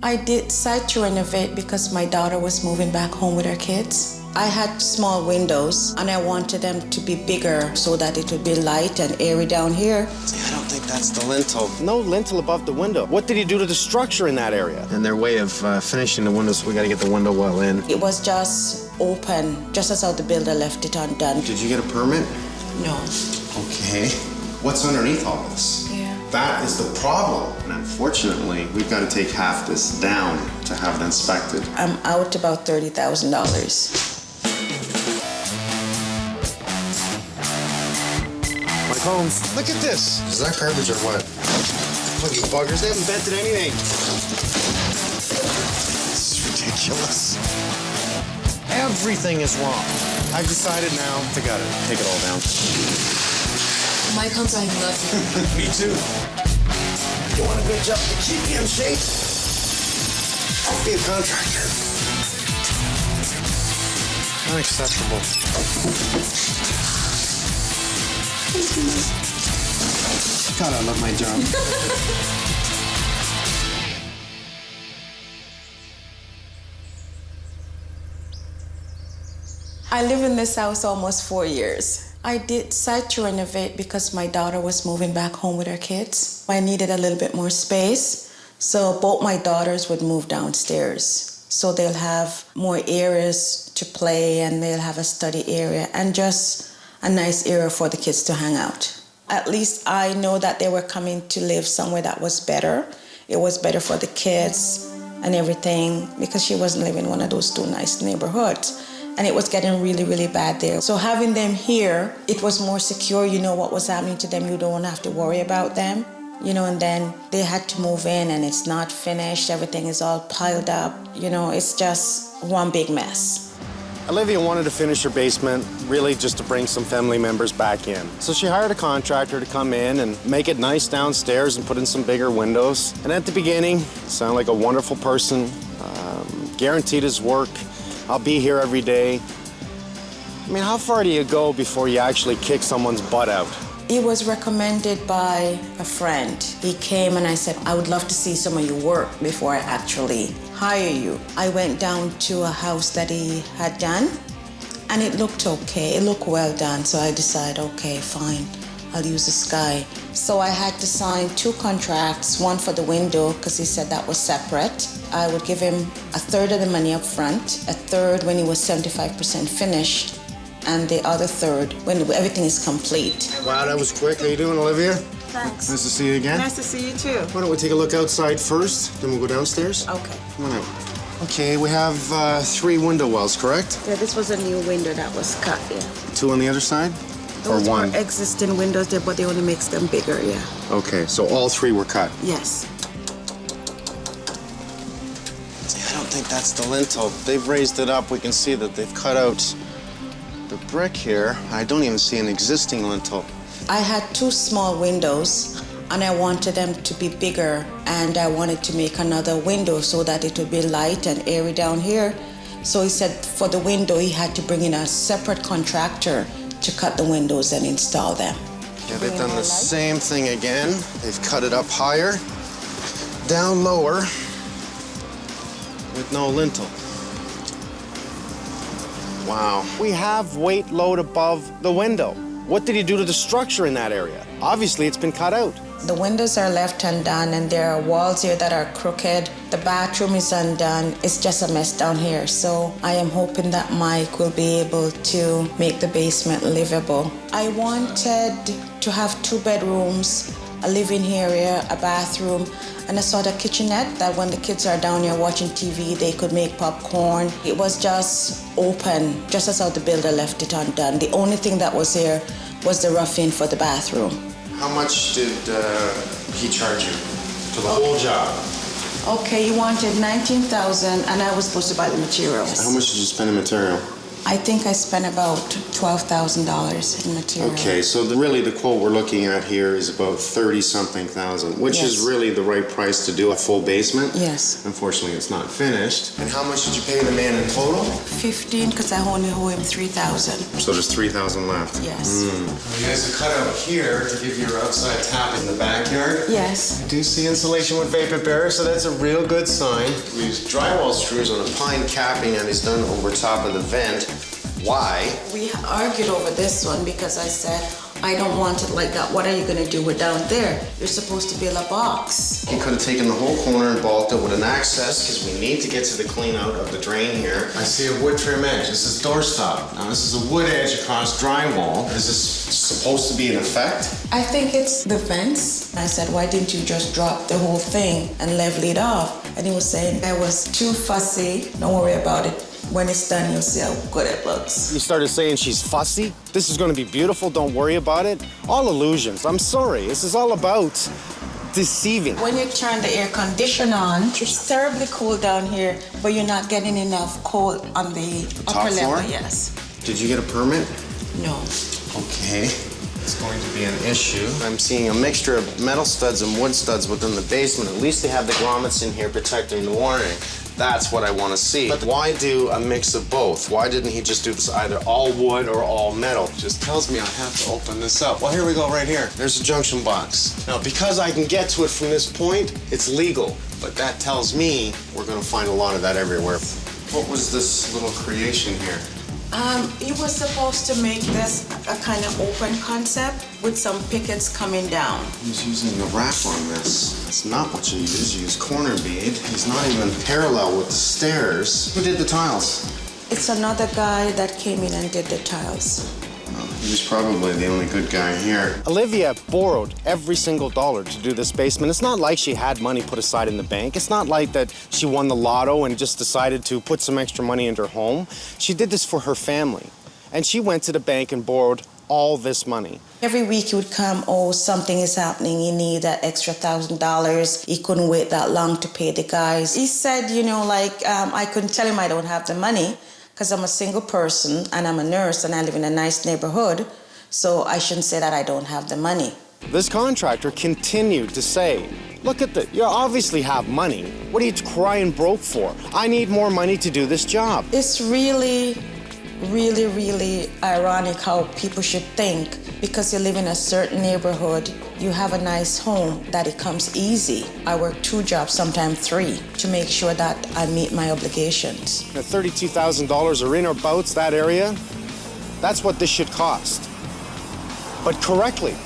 I did decide to renovate because my daughter was moving back home with her kids. I had small windows and I wanted them to be bigger so that it would be light and airy down here. See, I don't think that's the lintel. No lintel above the window. What did he do to the structure in that area? And their way of finishing the windows, we gotta get the window well in. It was just open, just as how the builder left it undone. Did you get a permit? No. Okay. What's underneath all this? Yeah. That is the problem. And unfortunately, we've got to take half this down to have it inspected. I'm out about $30,000. Mike Holmes, look at this. Is that garbage or what? Look, you buggers, they haven't vented anything. This is ridiculous. Everything is wrong. I've decided now to gut it. Take it all down. My contractor loves you. Me too. You want a good job to keep you in shape? I'll be a contractor. Unacceptable. God, I love my job. I live in this house almost 4 years. I did decide to renovate because my daughter was moving back home with her kids. I needed a little bit more space, so both my daughters would move downstairs. So they'll have more areas to play and they'll have a study area and just a nice area for the kids to hang out. At least I know that they were coming to live somewhere that was better. It was better for the kids and everything because she wasn't living in one of those two nice neighborhoods. And it was getting really, really bad there. So having them here, it was more secure. You know what was happening to them. You don't have to worry about them. You know, and then they had to move in and it's not finished. Everything is all piled up. You know, it's just one big mess. Olivia wanted to finish her basement, really just to bring some family members back in. So she hired a contractor to come in and make it nice downstairs and put in some bigger windows. And at the beginning, sounded like a wonderful person, guaranteed his work. I'll be here every day. I mean, how far do you go before you actually kick someone's butt out? It was recommended by a friend. He came and I said, I would love to see some of your work before I actually hire you. I went down to a house that he had done and it looked okay. It looked well done. So I decided, okay, fine, I'll use this guy. So I had to sign 2 contracts, one for the window because he said that was separate. I would give him a third of the money up front, a third when he was 75% finished, and the other third when everything is complete. Wow, that was quick. How you doing, Olivia? Thanks. Nice to see you again. Nice to see you too. Why don't we take a look outside first, then we'll go downstairs? Okay. Come on out. Okay, we have 3 window wells, correct? Yeah, this was a new window that was cut, yeah. 2 on the other side? Those or 1? were existing windows there, but they only makes them bigger, yeah. Okay, so all 3 were cut. Yes. See, I don't think that's the lintel. They've raised it up. We can see that they've cut out the brick here. I don't even see an existing lintel. I had 2 small windows, and I wanted them to be bigger, and I wanted to make another window so that it would be light and airy down here. So he said for the window, he had to bring in a separate contractor to cut the windows and install them. Yeah, they've done the same thing again. They've cut it up higher, down lower, with no lintel. Wow. We have weight load above the window. What did he do to the structure in that area? Obviously, it's been cut out. The windows are left undone and there are walls here that are crooked. The bathroom is undone. It's just a mess down here. So I am hoping that Mike will be able to make the basement livable. I wanted to have 2 bedrooms, a living area, a bathroom, and a sort of kitchenette that when the kids are down here watching TV, they could make popcorn. It was just open, just as how the builder left it undone. The only thing that was here was the rough-in for the bathroom. How much did he charge you for the whole job? Okay, you wanted $19,000 and I was supposed to buy the materials. How much did you spend in material? I think I spent about $12,000 in material. Okay, so really the quote we're looking at here is about 30-something thousand, which is really the right price to do a full basement. Yes. Unfortunately, it's not finished. And how much did you pay the man in total? 15, because I only owe him 3,000. So there's 3,000 left. Yes. You guys have cut out here to give your outside tap in the backyard. Yes. I do see insulation with vapor barrier, so that's a real good sign. We use drywall screws on a pine capping and it's done over top of the vent. Why? We argued over this one because I said, I don't want it like that. What are you going to do with down there? You're supposed to build a box. He could have taken the whole corner and bolted it with an access because we need to get to the clean out of the drain here. I see a wood trim edge. This is doorstop. Now this is a wood edge across drywall. Is this supposed to be an effect? I think it's the fence. I said, why didn't you just drop the whole thing and level it off? And he was saying I was too fussy. Don't worry about it. When it's done, you'll see how good it looks. You started saying she's fussy? This is going to be beautiful, don't worry about it? All illusions. I'm sorry. This is all about deceiving. When you turn the air conditioner on, it's terribly cold down here, but you're not getting enough cold on the upper level. Yes. Did you get a permit? No. Okay. It's going to be an issue. I'm seeing a mixture of metal studs and wood studs within the basement. At least they have the grommets in here protecting the wiring. That's what I want to see. But why do a mix of both? Why didn't he just do this either all wood or all metal? Just tells me I have to open this up. Well, here we go right here. There's a junction box. Now, because I can get to it from this point, it's legal. But that tells me we're going to find a lot of that everywhere. What was this little creation here? He was supposed to make this a kind of open concept with some pickets coming down. He's using the wrap on this. It's not what you use. You use corner bead. He's not even parallel with the stairs. Who did the tiles? It's another guy that came in and did the tiles. He was probably the only good guy here. Olivia borrowed every single dollar to do this basement. It's not like she had money put aside in the bank. It's not like that she won the lotto and just decided to put some extra money into her home. She did this for her family. And she went to the bank and borrowed all this money. Every week he would come, oh, something is happening, you need that extra $1,000. He couldn't wait that long to pay the guys. He said, you know, I couldn't tell him I don't have the money, because I'm a single person and I'm a nurse and I live in a nice neighborhood, so I shouldn't say that I don't have the money. This contractor continued to say, look at this, you obviously have money. What are you crying broke for? I need more money to do this job. It's really, really, really ironic how people should think because you live in a certain neighborhood, you have a nice home, that it comes easy. I work 2 jobs, sometimes 3, to make sure that I meet my obligations. At $32,000 or in or abouts that area, that's what this should cost. But correctly,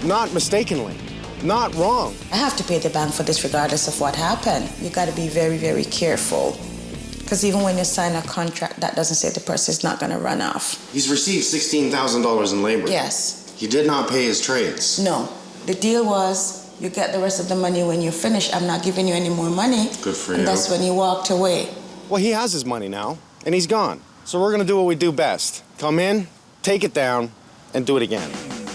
not mistakenly, not wrong. I have to pay the bank for this regardless of what happened. You gotta be very, very careful. Because even when you sign a contract, that doesn't say the person is not gonna run off. He's received $16,000 in labor. Yes. He did not pay his trades. No. The deal was, you get the rest of the money when you're finished. I'm not giving you any more money. Good for you. And that's when you walked away. Well, he has his money now, and he's gone. So we're gonna do what we do best. Come in, take it down, and do it again.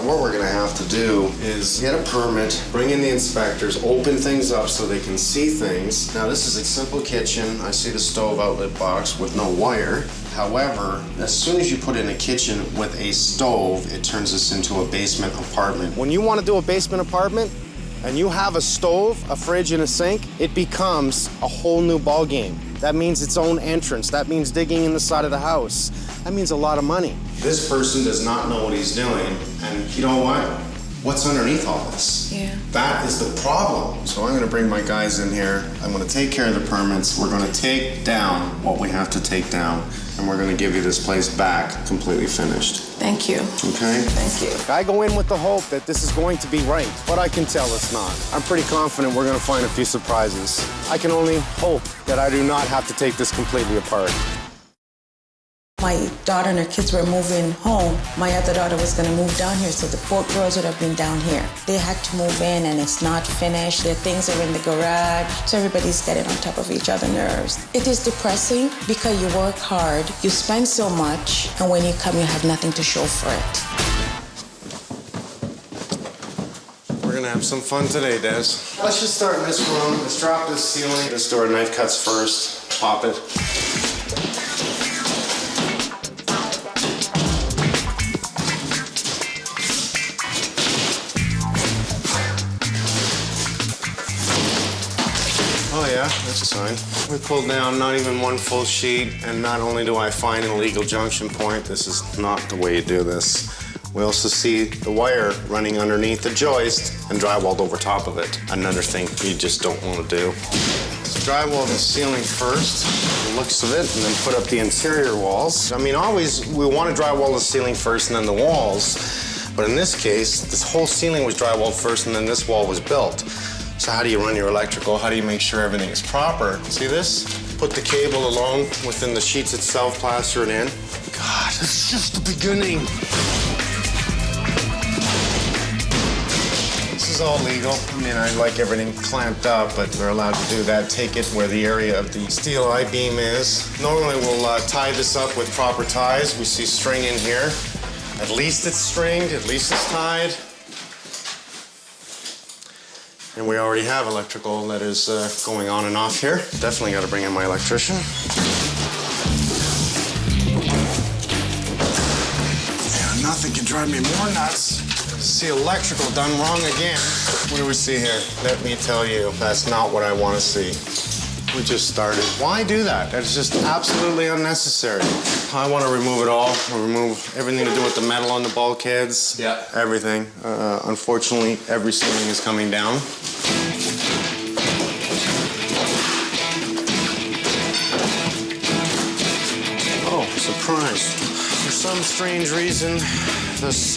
What we're gonna have to do is get a permit, bring in the inspectors, open things up so they can see things. Now, this is a simple kitchen. I see the stove outlet box with no wire. However, as soon as you put in a kitchen with a stove, it turns this into a basement apartment. When you want to do a basement apartment and you have a stove, a fridge, and a sink, it becomes a whole new ballgame. That means its own entrance. That means digging in the side of the house. That means a lot of money. This person does not know what he's doing, and you know what? What's underneath all this? Yeah. That is the problem. So I'm gonna bring my guys in here. I'm gonna take care of the permits. We're gonna take down what we have to take down, and we're gonna give you this place back completely finished. Thank you. Okay? Thank you. I go in with the hope that this is going to be right, but I can tell it's not. I'm pretty confident we're gonna find a few surprises. I can only hope that I do not have to take this completely apart. My daughter and her kids were moving home. My other daughter was going to move down here, so the both girls would have been down here. They had to move in, and it's not finished. Their things are in the garage, so everybody's getting on top of each other's nerves. It is depressing because you work hard, you spend so much, and when you come, you have nothing to show for it. We're gonna have some fun today, Des. Let's just start in this room. Let's drop this ceiling. Let's do our knife cuts first. Pop it. Oh yeah, that's fine. We pulled down not even one full sheet, and not only do I find an illegal junction point, this is not the way you do this. We also see the wire running underneath the joist and drywalled over top of it. Another thing you just don't want to do. So drywall the ceiling first, the looks of it, and then put up the interior walls. I mean, always we want to drywall the ceiling first and then the walls, but in this case, this whole ceiling was drywalled first and then this wall was built. So how do you run your electrical? How do you make sure everything is proper? See this? Put the cable along within the sheets itself, plaster it in. God, it's just the beginning. This is all legal. I mean, I like everything clamped up, but we're allowed to do that. Take it where the area of the steel I-beam is. Normally we'll tie this up with proper ties. We see string in here. At least it's stringed, at least it's tied. And we already have electrical that is going on and off here. Definitely got to bring in my electrician. Yeah, nothing can drive me more nuts. See electrical done wrong again. What do we see here? Let me tell you, that's not what I want to see. We just started. Why do that? That's just absolutely unnecessary. I want to remove it all. Remove everything to do with the metal on the bulkheads. Yeah. Everything. Unfortunately, every ceiling is coming down. Oh, surprise. For some strange reason, this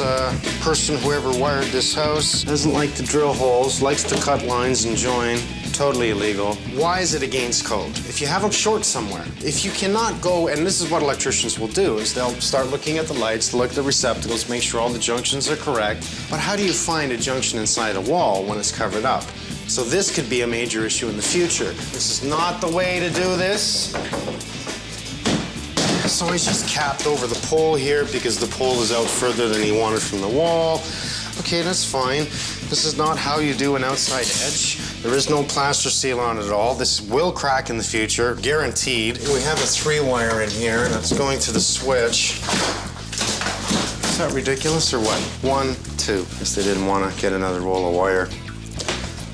person, whoever wired this house, doesn't like to drill holes, likes to cut lines and join. Totally illegal. Why is it against code? If you have them short somewhere, if you cannot go, and this is what electricians will do, is they'll start looking at the lights, look at the receptacles, make sure all the junctions are correct. But how do you find a junction inside a wall when it's covered up? So this could be a major issue in the future. This is not the way to do this. So he's just capped over the pole here because the pole is out further than he wanted from the wall. Okay, that's fine. This is not how you do an outside edge. There is no plaster seal on it at all. This will crack in the future, guaranteed. We have a 3-wire in here, and it's going to the switch. Is that ridiculous or what? 1, 2. Guess they didn't want to get another roll of wire.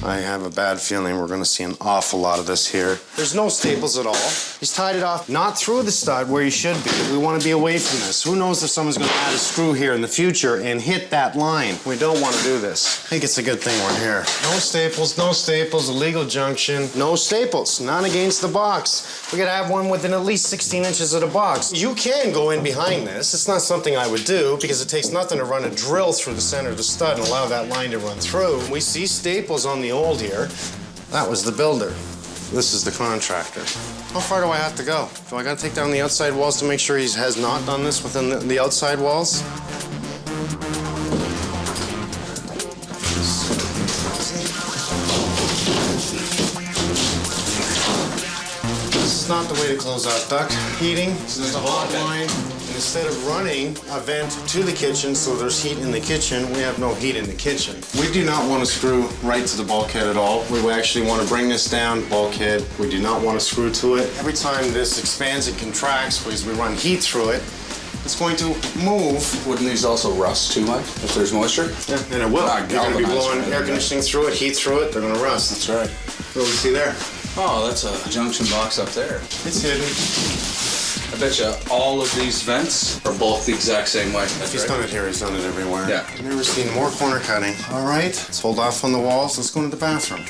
I have a bad feeling we're going to see an awful lot of this here. There's no staples at all. He's tied it off, not through the stud where you should be. We want to be away from this. Who knows if someone's going to add a screw here in the future and hit that line. We don't want to do this. I think it's a good thing we're here. No staples, illegal junction. No staples, none against the box. We got to have one within at least 16 inches of the box. You can go in behind this. It's not something I would do because it takes nothing to run a drill through the center of the stud and allow that line to run through. We see staples on the old here. That was the builder. This is the contractor. How far do I have to go? Do I gotta take down the outside walls to make sure he has not done this within the outside walls? This is not the way to close out duct heating. So there's a hot line. Instead of running a vent to the kitchen so there's heat in the kitchen, we have no heat in the kitchen. We do not want to screw right to the bulkhead at all. We actually want to bring this down, bulkhead. We do not want to screw to it. Every time this expands and contracts, because we run heat through it, it's going to move. Wouldn't these also rust too much if there's moisture? Yeah, and it will. You're going to be blowing air conditioning through it, heat through it, they're going to rust. That's right. What do we see there? Oh, that's a junction box up there. It's hidden. I bet you all of these vents are both the exact same way. If he's done it here, he's done it everywhere. Yeah. I've never seen more corner cutting. All right, let's hold off on the walls. Let's go into the bathroom.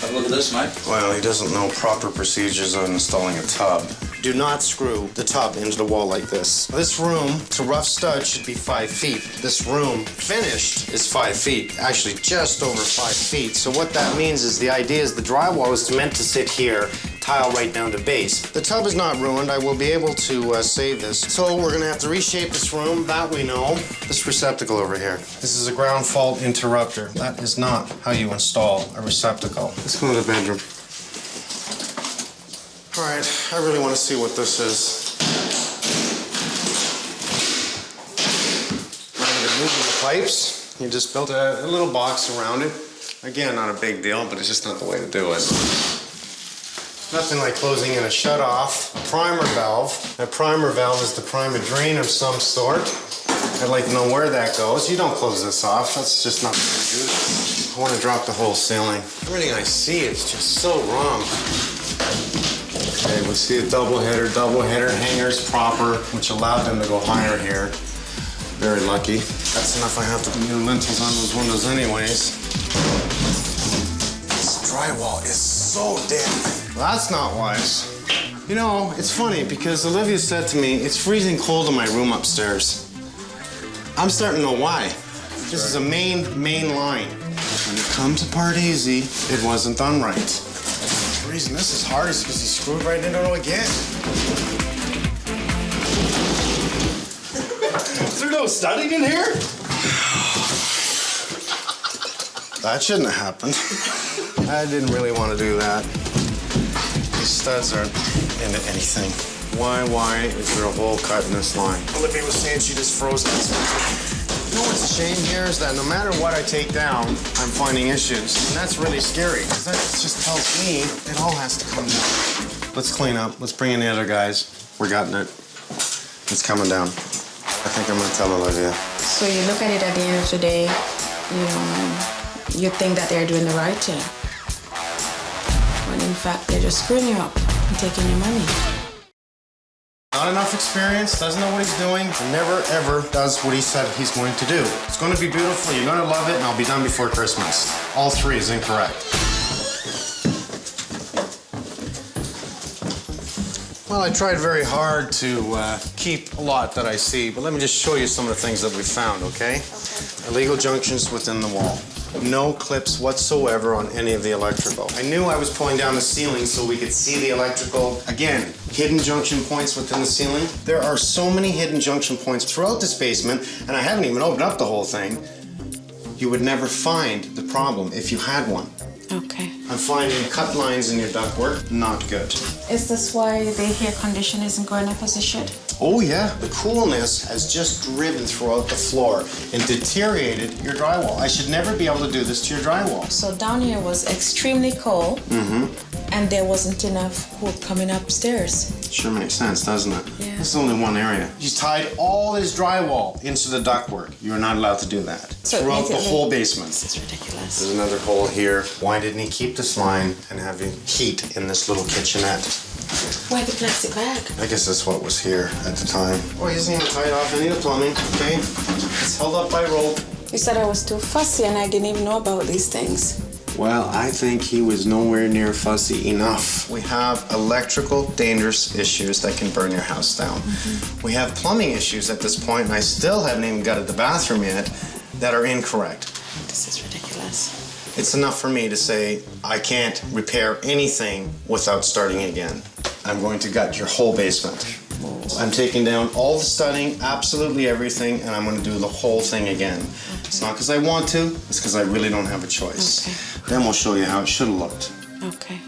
Have a look at this, Mike. Well, he doesn't know proper procedures on installing a tub. Do not screw the tub into the wall like this. This room to rough stud should be 5 feet. This room finished is 5 feet, actually just over 5 feet. So what that means is the idea is the drywall is meant to sit here, tile right down to base. The tub is not ruined. I will be able to save this. So we're gonna have to reshape this room, that we know. This receptacle over here. This is a ground fault interrupter. That is not how you install a receptacle. Let's go to the bedroom. All right, I really want to see what this is. Removing the pipes. You just built a little box around it. Again, not a big deal, but it's just not the way to do it. Nothing like closing in a shut-off, a primer valve. A primer valve is to prime a drain of some sort. I'd like to know where that goes. You don't close this off. That's just not very good. I want to drop the whole ceiling. Everything I see is just so wrong. Okay, we see a double header hangers proper, which allowed them to go higher here. Very lucky. That's enough. I have to put new lintels on those windows anyways. This drywall is so damp. Well, that's not wise. You know, it's funny because Olivia said to me, it's freezing cold in my room upstairs. I'm starting to know why. This is a main line. When it comes apart easy, it wasn't done right. The reason this is hard is because he screwed right into it again. Is there no studding in here? That shouldn't have happened. I didn't really want to do that. These studs aren't into anything. Why is there a hole cut in this line? Olivia was saying she just froze that. You know what's a shame here is that no matter what I take down, I'm finding issues. And that's really scary, because that just tells me it all has to come down. Let's clean up. Let's bring in the other guys. We're getting it. It's coming down. I think I'm gonna tell Olivia. So you look at it at the end of the day, you think that they're doing the right thing. When in fact, they're just screwing you up and taking your money. Not enough experience, doesn't know what he's doing, and never ever does what he said he's going to do. It's going to be beautiful, you're going to love it, and I'll be done before Christmas. All three is incorrect. Well, I tried very hard to keep a lot that I see, but let me just show you some of the things that we found, okay? Illegal junctions within the wall. No clips whatsoever on any of the electrical. I knew I was pulling down the ceiling so we could see the electrical. Again, hidden junction points within the ceiling. There are so many hidden junction points throughout this basement, and I haven't even opened up the whole thing. You would never find the problem if you had one. Okay. I'm finding cut lines in your ductwork, not good. Is this why the air condition isn't going up as it should? Oh yeah, the coolness has just driven throughout the floor and deteriorated your drywall. I should never be able to do this to your drywall. So down here was extremely cold, and there wasn't enough wood coming upstairs. Sure makes sense, doesn't it? Yeah. This is only one area. He's tied all his drywall into the ductwork. You're not allowed to do that. So throughout the whole basement. This is ridiculous. There's another hole here. Why didn't he keep this line and have heat in this little kitchenette? Why the plastic bag? I guess that's what was here at the time. Oh, he doesn't even tie it off any of the plumbing, okay? It's held up by rope. You said I was too fussy and I didn't even know about these things. Well, I think he was nowhere near fussy enough. We have electrical dangerous issues that can burn your house down. We have plumbing issues at this point, and I still haven't even gutted the bathroom yet, that are incorrect. This is ridiculous. It's enough for me to say I can't repair anything without starting again. I'm going to gut your whole basement. I'm taking down all the studding, absolutely everything, and I'm going to do the whole thing again. Okay. It's not because I want to, it's because I really don't have a choice. Okay. Then we'll show you how it should have looked. Okay.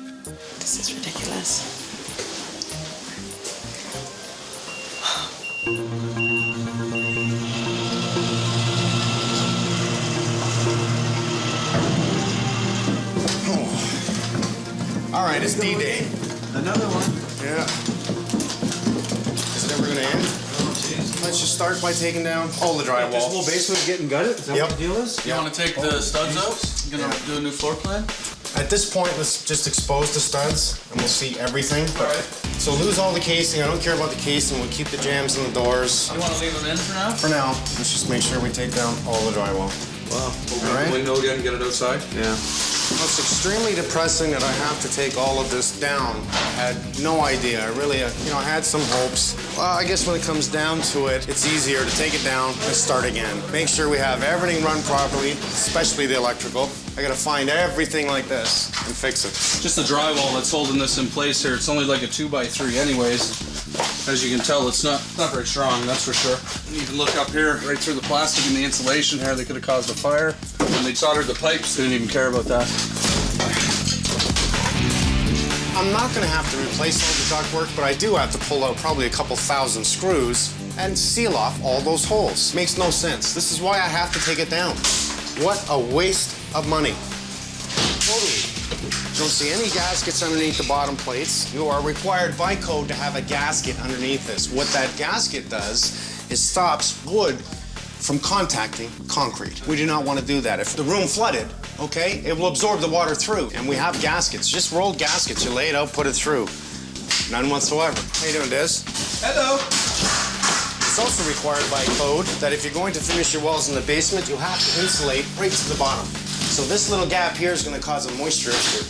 This is ridiculous. All right, it's D-Day. Another one. Yeah. Is it ever gonna end? Let's just start by taking down all the drywall. This whole basement getting gutted? Is that what the deal is? You want to take the studs out? You gonna do a new floor plan? At this point, let's just expose the studs and we'll see everything. All right. So lose all the casing. I don't care about the casing. We'll keep the jambs in the doors. You want to leave them in for now? For now, let's just make sure we take down all the drywall. Wow. Open All right. the window again, get it outside? Yeah. Well, it's extremely depressing that I have to take all of this down. I had no idea. I really, I had some hopes. Well, I guess when it comes down to it, it's easier to take it down and start again. Make sure we have everything run properly, especially the electrical. I gotta find everything like this and fix it. Just the drywall that's holding this in place here. It's only like a 2x3 anyways. As you can tell, it's not very strong, that's for sure. You can look up here, right through the plastic and the insulation here. They could have caused a fire. When they soldered the pipes, they didn't even care about that. I'm not gonna have to replace all the ductwork, but I do have to pull out probably a couple thousand screws and seal off all those holes. Makes no sense. This is why I have to take it down. What a waste of money. Totally. You don't see any gaskets underneath the bottom plates. You are required by code to have a gasket underneath this. What that gasket does is stops wood from contacting concrete. We do not want to do that. If the room flooded, okay, it will absorb the water through. And we have gaskets, just rolled gaskets. You lay it out, put it through. None whatsoever. How you doing, Des? Hello. It's also required by code that if you're going to finish your walls in the basement, you have to insulate right to the bottom. So this little gap here is going to cause a moisture issue.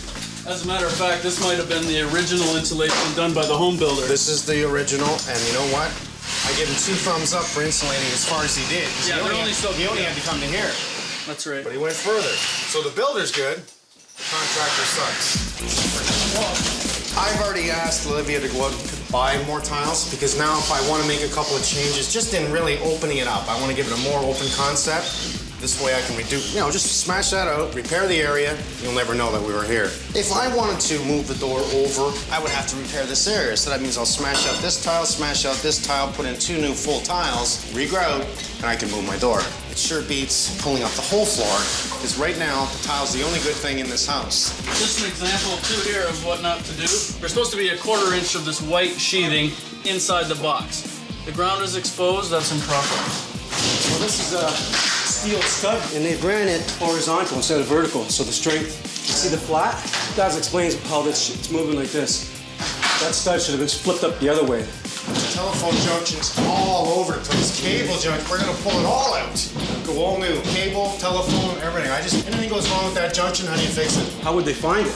As a matter of fact, this might have been the original insulation done by the home builder. This is the original, and you know what? I give him 2 thumbs up for insulating as far as he did. Yeah, he only had to come to here. That's right. But he went further. So the builder's good, the contractor sucks. I've already asked Olivia to go out and buy more tiles because now if I want to make a couple of changes, just in really opening it up, I want to give it a more open concept. This way I can reduce, just smash that out, repair the area, you'll never know that we were here. If I wanted to move the door over, I would have to repair this area. So that means I'll smash out this tile, smash out this tile, put in 2 new full tiles, regrout, and I can move my door. It sure beats pulling up the whole floor, because right now, the tile's the only good thing in this house. Just an example, too, here of what not to do. There's supposed to be a 1/4 inch of this white sheathing inside the box. The ground is exposed, that's improper. Well, this is a steel stud, and they've ran it horizontal instead of vertical, so the strength, you see the flat? That explains how it's moving like this. That stud should have been flipped up the other way. Telephone junctions all over the place. Cable junction, we're gonna pull it all out. Go all new. Cable, telephone, everything. Anything goes wrong with that junction, how do you fix it? How would they find it?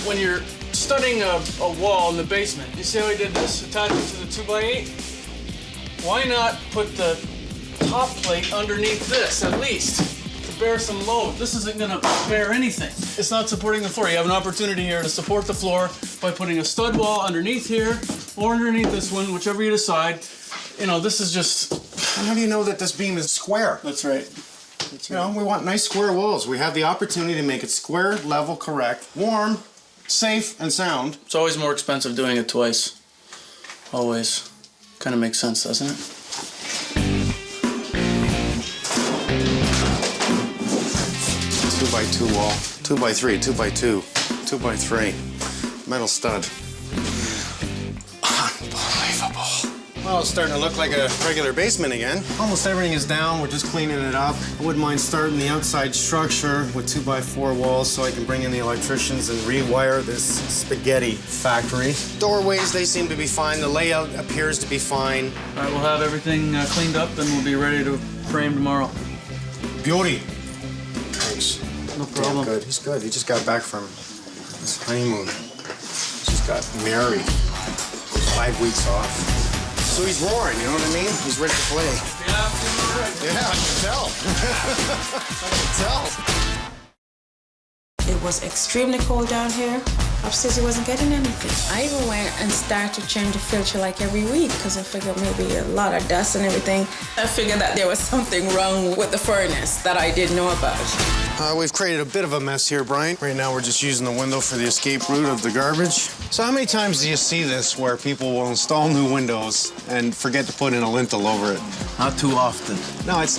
When you're studding a wall in the basement, you see how he did this? Attach it to the 2x8? Why not put the top plate underneath this, at least, to bear some load? This isn't gonna bear anything. It's not supporting the floor. You have an opportunity here to support the floor by putting a stud wall underneath here or underneath this one, whichever you decide. This is just... How do you know that this beam is square? That's right. We want nice square walls. We have the opportunity to make it square, level, correct, warm, safe, and sound. It's always more expensive doing it twice. Always. Kind of makes sense, doesn't it? 2x2 wall, 2x3, 2x2, 2x3, metal stud. Unbelievable. Well, it's starting to look like a regular basement again. Almost everything is down, we're just cleaning it up. I wouldn't mind starting the outside structure with 2x4 walls so I can bring in the electricians and rewire this spaghetti factory. Doorways, they seem to be fine. The layout appears to be fine. All right, we'll have everything cleaned up and we'll be ready to frame tomorrow. Beauty. Thanks. No problem. Damn good. He's good. He just got back from his honeymoon. Just got married. 5 weeks off. So he's roaring, you know what I mean? He's ready to play. Yeah, I can tell. I can tell. It was extremely cold down here. Upstairs, he wasn't getting anything. I even went and started to change the filter like every week because I figured maybe a lot of dust and everything. I figured that there was something wrong with the furnace that I didn't know about. We've created a bit of a mess here, Brian. Right now, we're just using the window for the escape route of the garbage. So how many times do you see this where people will install new windows and forget to put in a lintel over it? Not too often. No, it's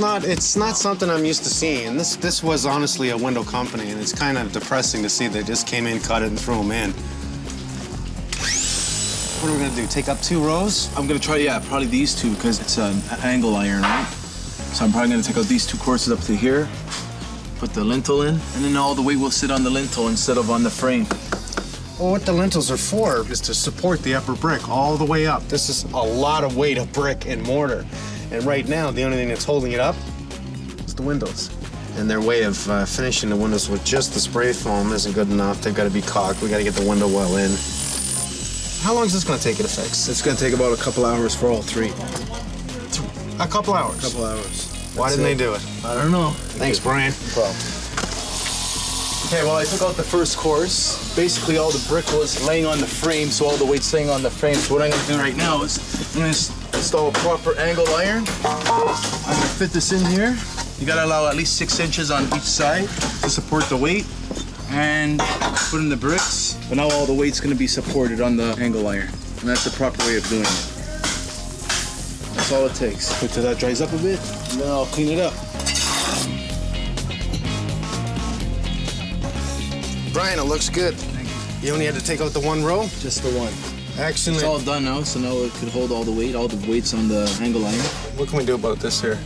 not something I'm used to seeing. This was honestly a window company, and it's kind of depressing to see they just came in, cut it, and threw them in. What are we gonna do, take up 2 rows? I'm gonna try, probably these 2, because it's an angle iron, right? So I'm probably gonna take out these 2 courses up to here, put the lintel in, and then all the weight will sit on the lintel instead of on the frame. Well, what the lintels are for is to support the upper brick all the way up. This is a lot of weight of brick and mortar. And right now, the only thing that's holding it up is the windows. And their way of finishing the windows with just the spray foam isn't good enough. They've got to be caulked. We got to get the window well in. How long is this going to take you to fix? It's going to take about a couple hours for all three. A couple hours? A couple hours. Why didn't they do it? I don't know. Thanks, Brian. No problem. Okay, well, I took out the first course. Basically, all the brick was laying on the frame, so all the weight's laying on the frame. So what I'm going to do right now is I'm going to install a proper angle iron. I'm going to fit this in here. You got to allow at least 6 inches on each side to support the weight. And put in the bricks. But now all the weight's going to be supported on the angle iron. And that's the proper way of doing it. That's all it takes. Wait till that dries up a bit, and then I'll clean it up. Brian, it looks good. You only had to take out the one row? Just the one. Excellent. It's all done now, so now it could hold all the weight. All the weight's on the angle iron. What can we do about this here?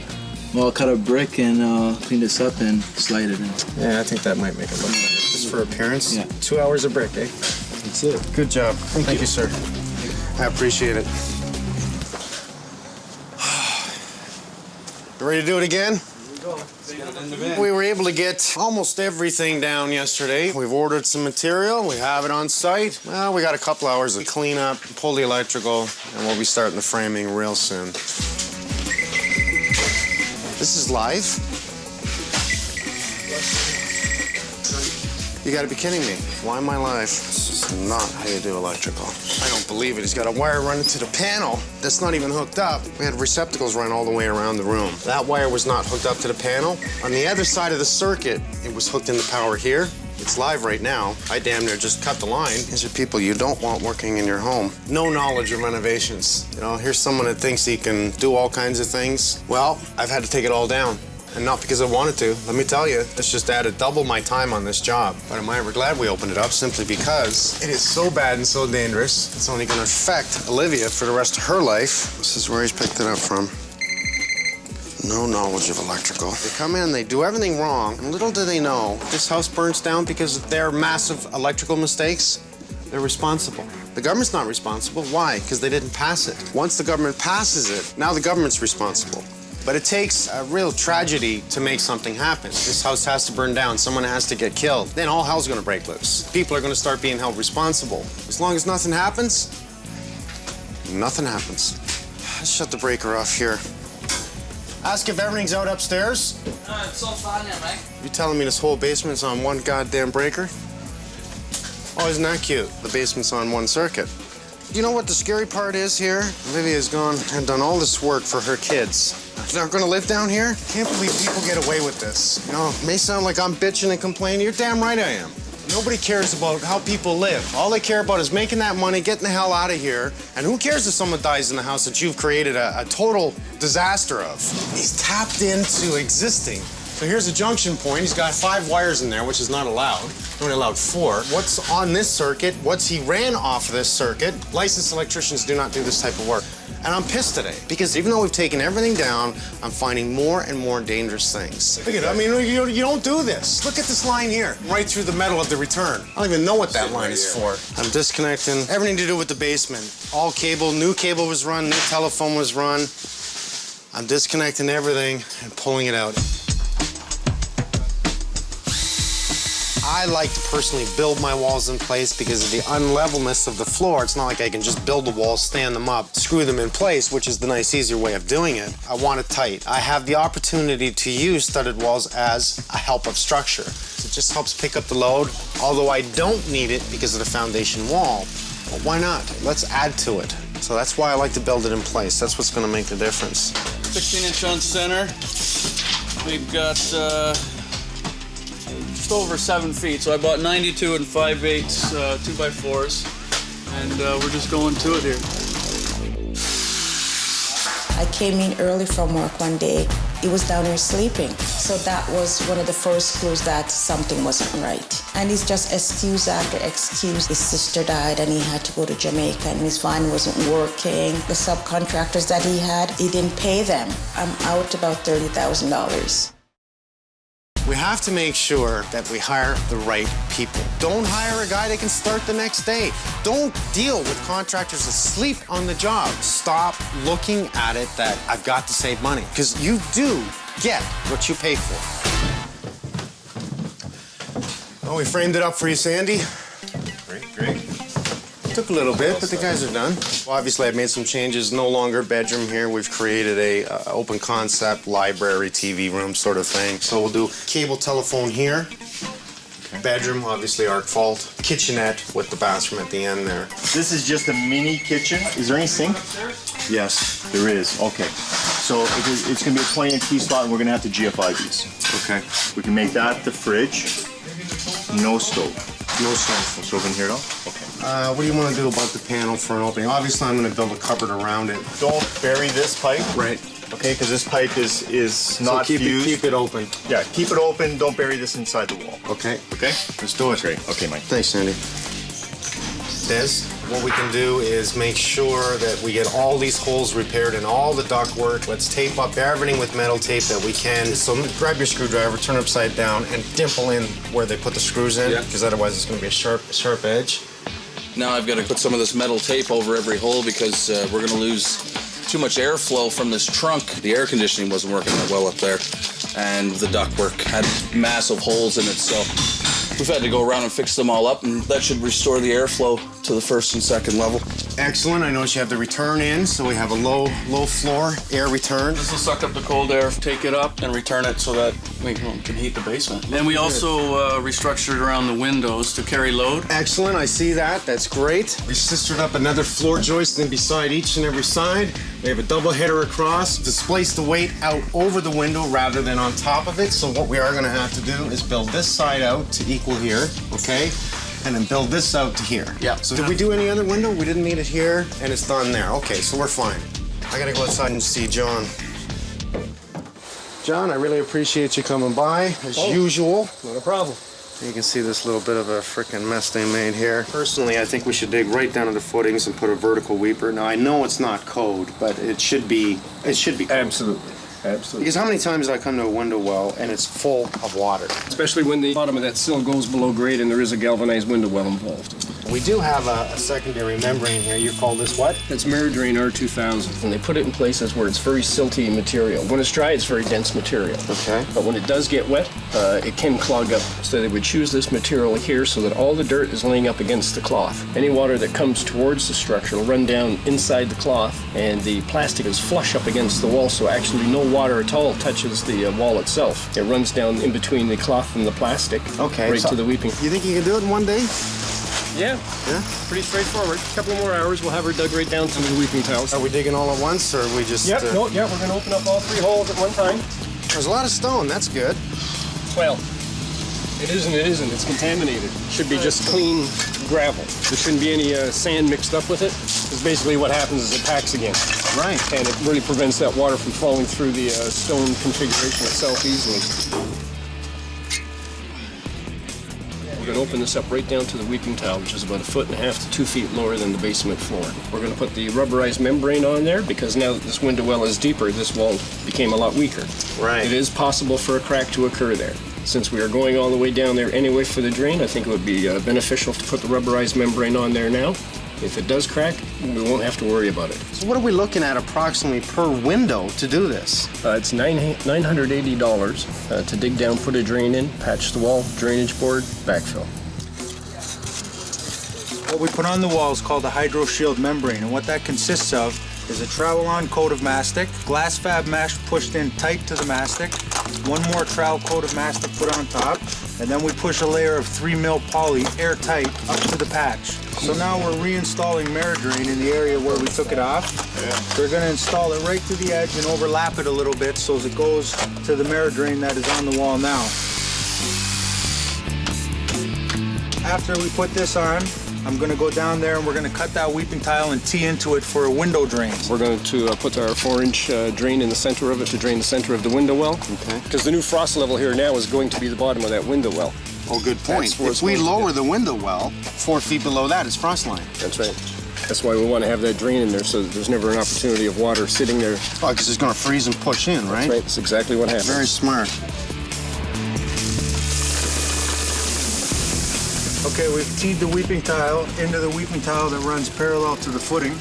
Well, I'll cut a brick and clean this up and slide it in. Yeah, I think that might make it look better. Just for appearance? Yeah. 2 hours of brick, eh? That's it. Good job. Thank you, sir. I appreciate it. You ready to do it again? We were able to get almost everything down yesterday. We've ordered some material. We have it on site. Well, we got a couple hours of clean up, pull the electrical, and we'll be starting the framing real soon. This is live? You gotta be kidding me. Why am I live? This is not how you do electrical. I don't believe it. He's got a wire running to the panel that's not even hooked up. We had receptacles run all the way around the room. That wire was not hooked up to the panel. On the other side of the circuit, it was hooked into power here. It's live right now. I damn near just cut the line. These are people you don't want working in your home. No knowledge of renovations. You know, here's someone that thinks he can do all kinds of things. Well, I've had to take it all down. And not because I wanted to. Let me tell you, it's just added double my time on this job. But am I ever glad we opened it up simply because it is so bad and so dangerous. It's only gonna affect Olivia for the rest of her life. This is where he's picked it up from. No knowledge of electrical. They come in, they do everything wrong, and little do they know, this house burns down because of their massive electrical mistakes. They're responsible. The government's not responsible. Why? Because they didn't pass it. Once the government passes it, now the government's responsible. But it takes a real tragedy to make something happen. This house has to burn down, someone has to get killed. Then all hell's gonna break loose. People are gonna start being held responsible. As long as nothing happens, nothing happens. Let's shut the breaker off here. Ask if everything's out upstairs. It's all fine now, Mike. You telling me this whole basement's on one goddamn breaker? Oh, isn't that cute? The basement's on one circuit. You know what the scary part is here? Olivia's gone and done all this work for her kids. They're gonna live down here? Can't believe people get away with this. You know, it may sound like I'm bitching and complaining. You're damn right I am. Nobody cares about how people live. All they care about is making that money, getting the hell out of here. And who cares if someone dies in the house that you've created a total disaster of? He's tapped into existing. So here's a junction point. He's got 5 wires in there, which is not allowed. Only allowed 4. What's on this circuit? What's he ran off of this circuit? Licensed electricians do not do this type of work. And I'm pissed today because even though we've taken everything down, I'm finding more and more dangerous things. Look at it. I mean, you don't do this. Look at this line here, right through the metal of the return. I don't even know what that line is for. I'm disconnecting everything to do with the basement. All cable, new cable was run, new telephone was run. I'm disconnecting everything and pulling it out. I like to personally build my walls in place because of the unlevelness of the floor. It's not like I can just build the walls, stand them up, screw them in place, which is the nice, easier way of doing it. I want it tight. I have the opportunity to use studded walls as a help of structure. So it just helps pick up the load, although I don't need it because of the foundation wall. But why not? Let's add to it. So that's why I like to build it in place. That's what's going to make the difference. 16-inch on center. We've got just over 7 feet. So I bought 92 and 5/8 2x4s, and we're just going to it here. I came in early from work one day. He was down there sleeping. So that was one of the first clues that something wasn't right. And it's just excuse after excuse. His sister died and he had to go to Jamaica and his van wasn't working. The subcontractors that he had, he didn't pay them. I'm out about $30,000. We have to make sure that we hire the right people. Don't hire a guy that can start the next day. Don't deal with contractors asleep on the job. Stop looking at it that I've got to save money, because you do get what you pay for. Oh, we framed it up for you, Sandy. Great. Took a little bit, but the guys are done. Well, obviously, I've made some changes. No longer bedroom here. We've created a open concept library, TV room sort of thing. So we'll do cable telephone here. Okay. Bedroom, obviously, arc fault. Kitchenette with the bathroom at the end there. This is just a mini kitchen. Is there any sink? Yes, there is. Okay. So it's going to be a 20-inch T-slot, and we're going to have to GFI these. Okay. We can make that the fridge. No stove. No stove. No stove in here at all? Okay. What do you want to do about the panel for an opening? Obviously, I'm going to build a cupboard around it. Don't bury this pipe. Right. Okay, because this pipe is not fused. Keep it open. Yeah, keep it open. Don't bury this inside the wall. Okay. Okay? Let's do it. Great. Okay, Mike. Thanks, Sandy. Des, what we can do is make sure that we get all these holes repaired and all the ductwork. Let's tape up everything with metal tape that we can. So grab your screwdriver, turn it upside down, and dimple in where they put the screws in, because otherwise it's going to be a sharp edge. Now I've got to put some of this metal tape over every hole because we're going to lose too much airflow from this trunk. The air conditioning wasn't working that well up there, and the ductwork had massive holes in it, so we've had to go around and fix them all up, and that should restore the airflow to the first and second level. Excellent. I notice you have the return in, so we have a low floor air return. This will suck up the cold air, take it up, and return it so that we can heat the basement. And we also restructured around the windows to carry load. Excellent. I see that. That's great. We sistered up another floor joist in beside each and every side. We have a double header across. Displace the weight out over the window rather than on top of it. So what we are going to have to do is build this side out to equal here, okay? And then build this out to here. Yeah. So did we do any other window? We didn't need it here, and it's done there. Okay, so we're fine. I gotta go outside and see John. John, I really appreciate you coming by, as usual. Not a problem. You can see this little bit of a frickin' mess they made here. Personally, I think we should dig right down to the footings and put a vertical weeper. Now, I know it's not code, but it should be code. Absolutely. Because how many times have I come to a window well and it's full of water? Especially when the bottom of that sill goes below grade and there is a galvanized window well involved. We do have a secondary membrane here. You call this what? It's Meridrain R2000. And they put it in places where it's very silty material. When it's dry, it's very dense material. Okay. But when it does get wet, it can clog up. So they would choose this material here so that all the dirt is laying up against the cloth. Any water that comes towards the structure will run down inside the cloth, and the plastic is flush up against the wall, so actually no water at all touches the wall itself. It runs down in between the cloth and the plastic, right to the weeping. You think you can do it in one day? Yeah. Pretty straightforward. A couple more hours, we'll have her dug right down to the weeping tiles. Are we digging all at once, or are we just... We're going to open up all 3 holes at one time. There's a lot of stone, that's good. Well, it isn't. It's contaminated. It should be just clean gravel. There shouldn't be any sand mixed up with it, because basically what happens is it packs again. Right. And it really prevents that water from falling through the stone configuration itself easily. We're going to open this up right down to the weeping tile, which is about 1.5 to 2 feet lower than the basement floor. We're going to put the rubberized membrane on there because now that this window well is deeper, this wall became a lot weaker. Right. It is possible for a crack to occur there. Since we are going all the way down there anyway for the drain, I think it would be beneficial to put the rubberized membrane on there now. If it does crack, we won't have to worry about it. So what are we looking at approximately per window to do this? It's $980 to dig down, put a drain in, patch the wall, drainage board, backfill. What we put on the wall is called a hydro shield membrane, and what that consists of is a trowel-on coat of mastic, glass fab mesh pushed in tight to the mastic, one more trowel coat of mastic put on top, and then we push a layer of 3mm poly airtight up to the patch. So now we're reinstalling Meridrain in the area where we took it off. We're going to install it right to the edge and overlap it a little bit so as it goes to the Meridrain that is on the wall now. After we put this on, I'm going to go down there and we're going to cut that weeping tile and tee into it for a window drain. We're going to put our 4-inch drain in the center of it to drain the center of the window well. Okay. Because the new frost level here now is going to be the bottom of that window well. Oh, good point. If we lower the window well, 4 feet below that is frost line. That's right. That's why we want to have that drain in there so that there's never an opportunity of water sitting there. Oh, because it's going to freeze and push in, right? That's right. That's exactly what happens. Very smart. Okay, we've teed the weeping tile into the weeping tile that runs parallel to the footing,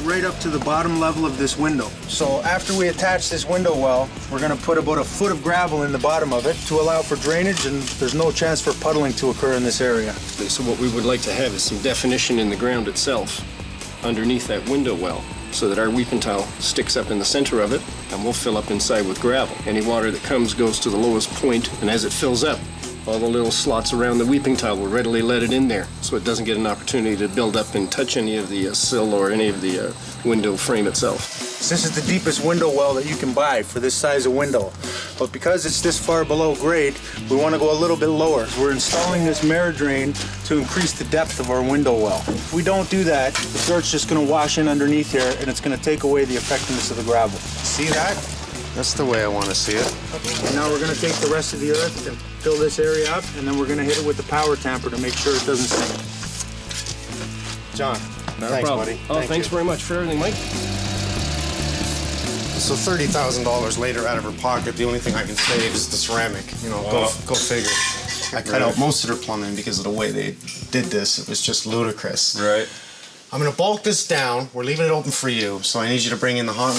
right up to the bottom level of this window. So after we attach this window well, we're gonna put about a foot of gravel in the bottom of it to allow for drainage, and there's no chance for puddling to occur in this area. So what we would like to have is some definition in the ground itself underneath that window well, so that our weeping tile sticks up in the center of it, and we'll fill up inside with gravel. Any water that comes goes to the lowest point, and as it fills up, all the little slots around the weeping tile will readily let it in there, so it doesn't get an opportunity to build up and touch any of the sill or any of the window frame itself. This is the deepest window well that you can buy for this size of window. But because it's this far below grade, we want to go a little bit lower. We're installing this mirror drain to increase the depth of our window well. If we don't do that, the dirt's just going to wash in underneath here, and it's going to take away the effectiveness of the gravel. See that? That's the way I want to see it. And now we're going to take the rest of the earth and fill this area up, and then we're going to hit it with the power tamper to make sure it doesn't sink. John, thanks, buddy. Oh, thanks very much for everything, Mike. So $30,000 later out of her pocket, the only thing I can save is the ceramic. You know, go figure. I cut out most of their plumbing because of the way they did this. It was just ludicrous. Right. I'm gonna bulk this down. We're leaving it open for you, so I need you to bring in the hot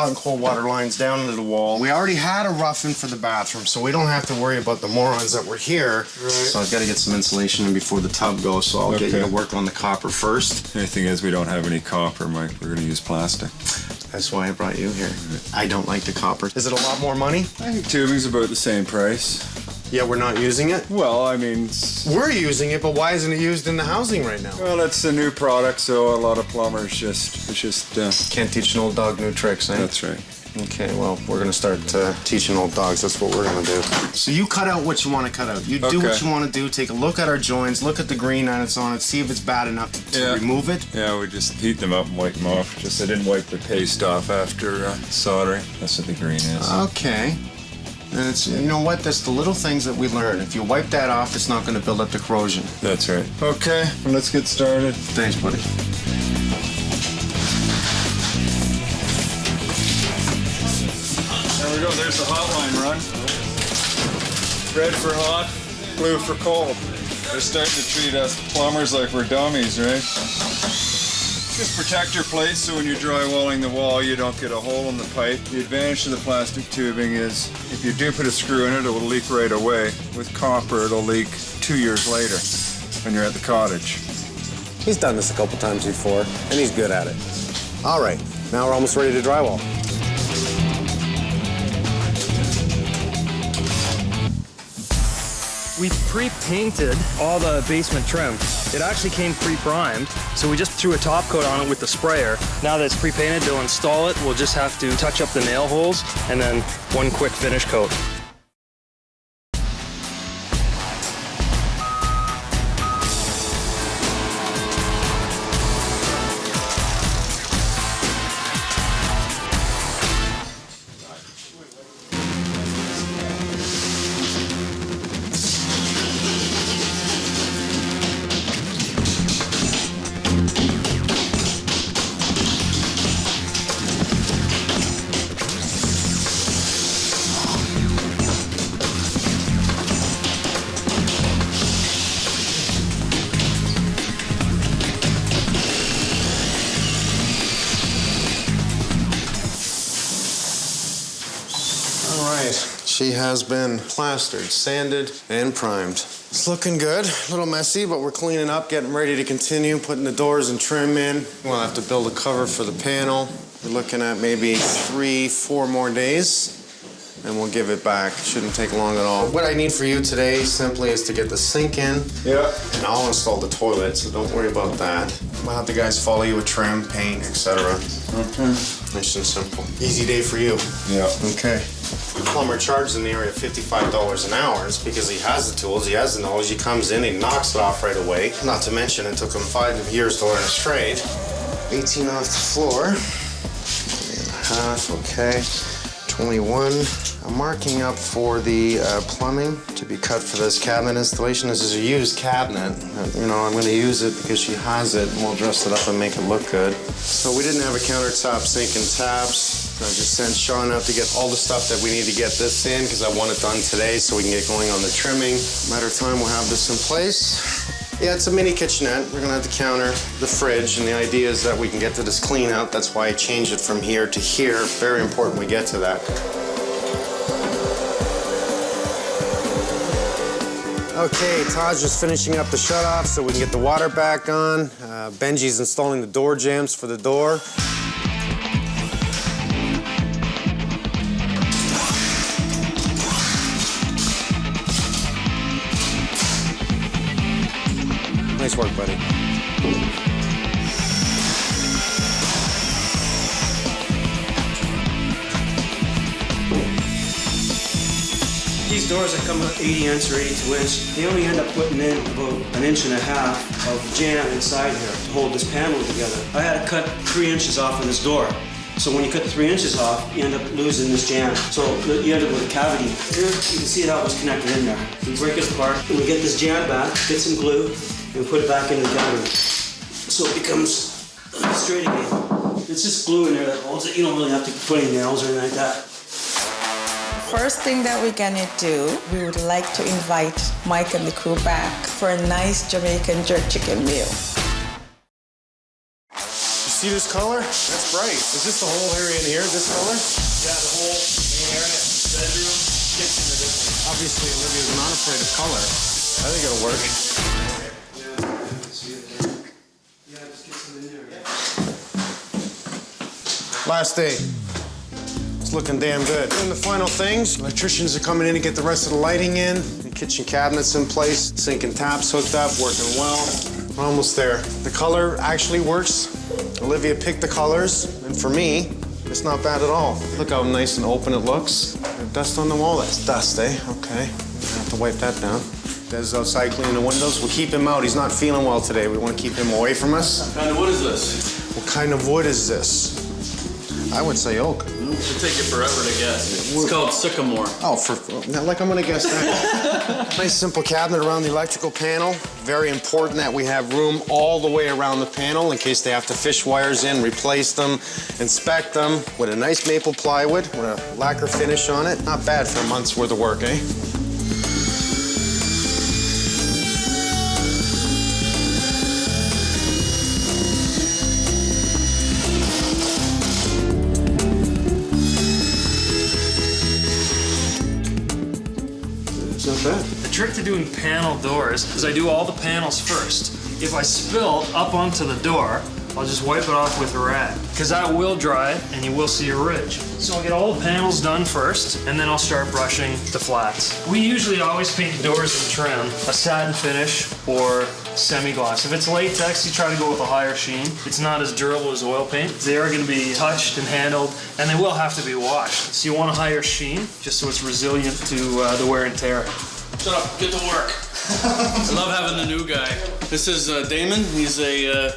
and cold water lines down into the wall. We already had a rough-in for the bathroom, so we don't have to worry about the morons that were here. Right. So I've got to get some insulation in before the tub goes, so I'll get you to work on the copper first. The thing is, we don't have any copper, Mike. We're gonna use plastic. That's why I brought you here. I don't like the copper. Is it a lot more money? I think tubing's about the same price. Yeah, we're not using it? Well, I mean... We're using it, but why isn't it used in the housing right now? Well, it's a new product, so a lot of plumbers just can't teach an old dog new tricks, eh? That's right. Okay, well, we're gonna start teaching old dogs. That's what we're gonna do. So you cut out what you want to cut out. You do what you want to do. Take a look at our joints, look at the green that's on it, see if it's bad enough to remove it. Yeah, we just heat them up and wipe them off. Just I didn't wipe the paste off after soldering. That's what the green is. Okay. And it's, you know what, that's the little things that we learn. If you wipe that off, it's not going to build up the corrosion. That's right. Okay, well, let's get started. Thanks, buddy. There we go, there's the hotline run. Red for hot, blue for cold. They're starting to treat us plumbers like we're dummies, right? Just protector plates so when you're drywalling the wall you don't get a hole in the pipe. The advantage of the plastic tubing is if you do put a screw in it, it will leak right away. With copper, it'll leak 2 years later when you're at the cottage. He's done this a couple times before, and he's good at it. All right, now we're almost ready to drywall. We pre-painted all the basement trim. It actually came pre-primed, so we just threw a top coat on it with the sprayer. Now that it's pre-painted, they'll install it. We'll just have to touch up the nail holes and then one quick finish coat. She has been plastered, sanded, and primed. It's looking good. A little messy, but we're cleaning up, getting ready to continue, putting the doors and trim in. We'll have to build a cover for the panel. We're looking at maybe 3-4 more days, and we'll give it back. Shouldn't take long at all. What I need for you today simply is to get the sink in. Yeah. And I'll install the toilet, so don't worry about that. We'll have the guys follow you with trim, paint, etc. Okay. Nice and simple. Easy day for you. Yeah. Okay. The plumber charges in the area $55 an hour. It's because he has the tools, he has the knowledge, he comes in, he knocks it off right away. Not to mention, it took him 5 years to learn a trade. 18 off the floor. 3.5, okay. 21. I'm marking up for the plumbing to be cut for this cabinet installation. This is a used cabinet. You know, I'm going to use it because she has it, and we'll dress it up and make it look good. So we didn't have a countertop sink and taps. I just sent Sean out to get all the stuff that we need to get this in because I want it done today so we can get going on the trimming. Matter of time, we'll have this in place. Yeah, it's a mini kitchenette. We're gonna have the counter, the fridge, and the idea is that we can get to this clean out. That's why I changed it from here to here. Very important we get to that. Okay, Todd's just finishing up the shutoff so we can get the water back on. Benji's installing the door jambs for the door. Nice work, buddy. These doors that come at 80 inch or 82 inch, they only end up putting in about 1.5 inches of jamb inside here to hold this panel together. I had to cut 3 inches off of this door. So when you cut 3 inches off, you end up losing this jamb. So you end up with a cavity. Here, you can see how it was connected in there. We break it apart, and we get this jamb back, get some glue, and put it back into the cavity. So it becomes straight again. It's just glue in there that holds it. You don't really have to put any nails or anything like that. First thing that we're gonna do, we would like to invite Mike and the crew back for a nice Jamaican jerk chicken meal. You see this color? That's bright. Is this the whole area in here, this color? Yeah, the whole main area, bedroom, kitchen, everything. Obviously, Olivia's not afraid of color. I think it'll work. Last day. It's looking damn good. And the final things, electricians are coming in to get the rest of the lighting in, the kitchen cabinets in place, sink and taps hooked up, working well. We're almost there. The color actually works. Olivia picked the colors, and for me, it's not bad at all. Look how nice and open it looks. There's dust on the wall, that's dust, eh? Okay, I have to wipe that down. Des outside cleaning the windows. We'll keep him out. He's not feeling well today. We want to keep him away from us. What kind of wood is this? What kind of wood is this? I would say oak. It'll take you forever to guess. It's called sycamore. Oh, not like I'm gonna guess that. Nice simple cabinet around the electrical panel. Very important that we have room all the way around the panel in case they have to fish wires in, replace them, inspect them with a nice maple plywood with a lacquer finish on it. Not bad for a month's worth of work, eh? The trick to doing panel doors is I do all the panels first. If I spill up onto the door, I'll just wipe it off with a rag, because that will dry and you will see a ridge. So I'll get all the panels done first, and then I'll start brushing the flats. We usually always paint the doors and trim a satin finish or semi-gloss. If it's latex, you try to go with a higher sheen. It's not as durable as oil paint. They are going to be touched and handled, and they will have to be washed. So you want a higher sheen, just so it's resilient to the wear and tear. Shut up, get to work. I love having the new guy. This is Damon. He's a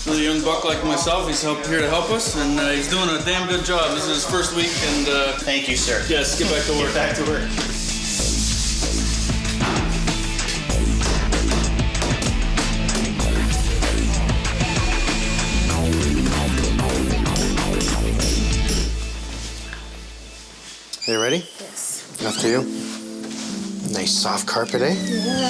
really young buck like myself. He's here to help us, and he's doing a damn good job. This is his first week, and thank you, sir. Yes, get back to work. Get back to work. You ready? Yes. After you. Nice soft carpet, eh? Yeah.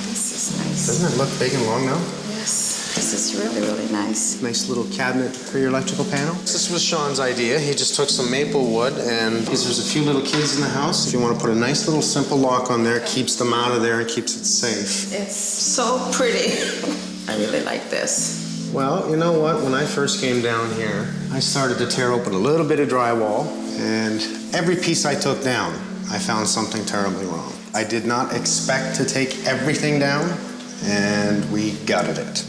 This is nice. Doesn't it look big and long now? Yes. This is really, really nice. Nice little cabinet for your electrical panel. This was Sean's idea. He just took some maple wood, and because there's a few little kids in the house, if you want to put a nice little simple lock on there, keeps them out of there and keeps it safe. It's so pretty. I really like this. Well, you know what? When I first came down here, I started to tear open a little bit of drywall, and every piece I took down, I found something terribly wrong. I did not expect to take everything down, and we gutted it.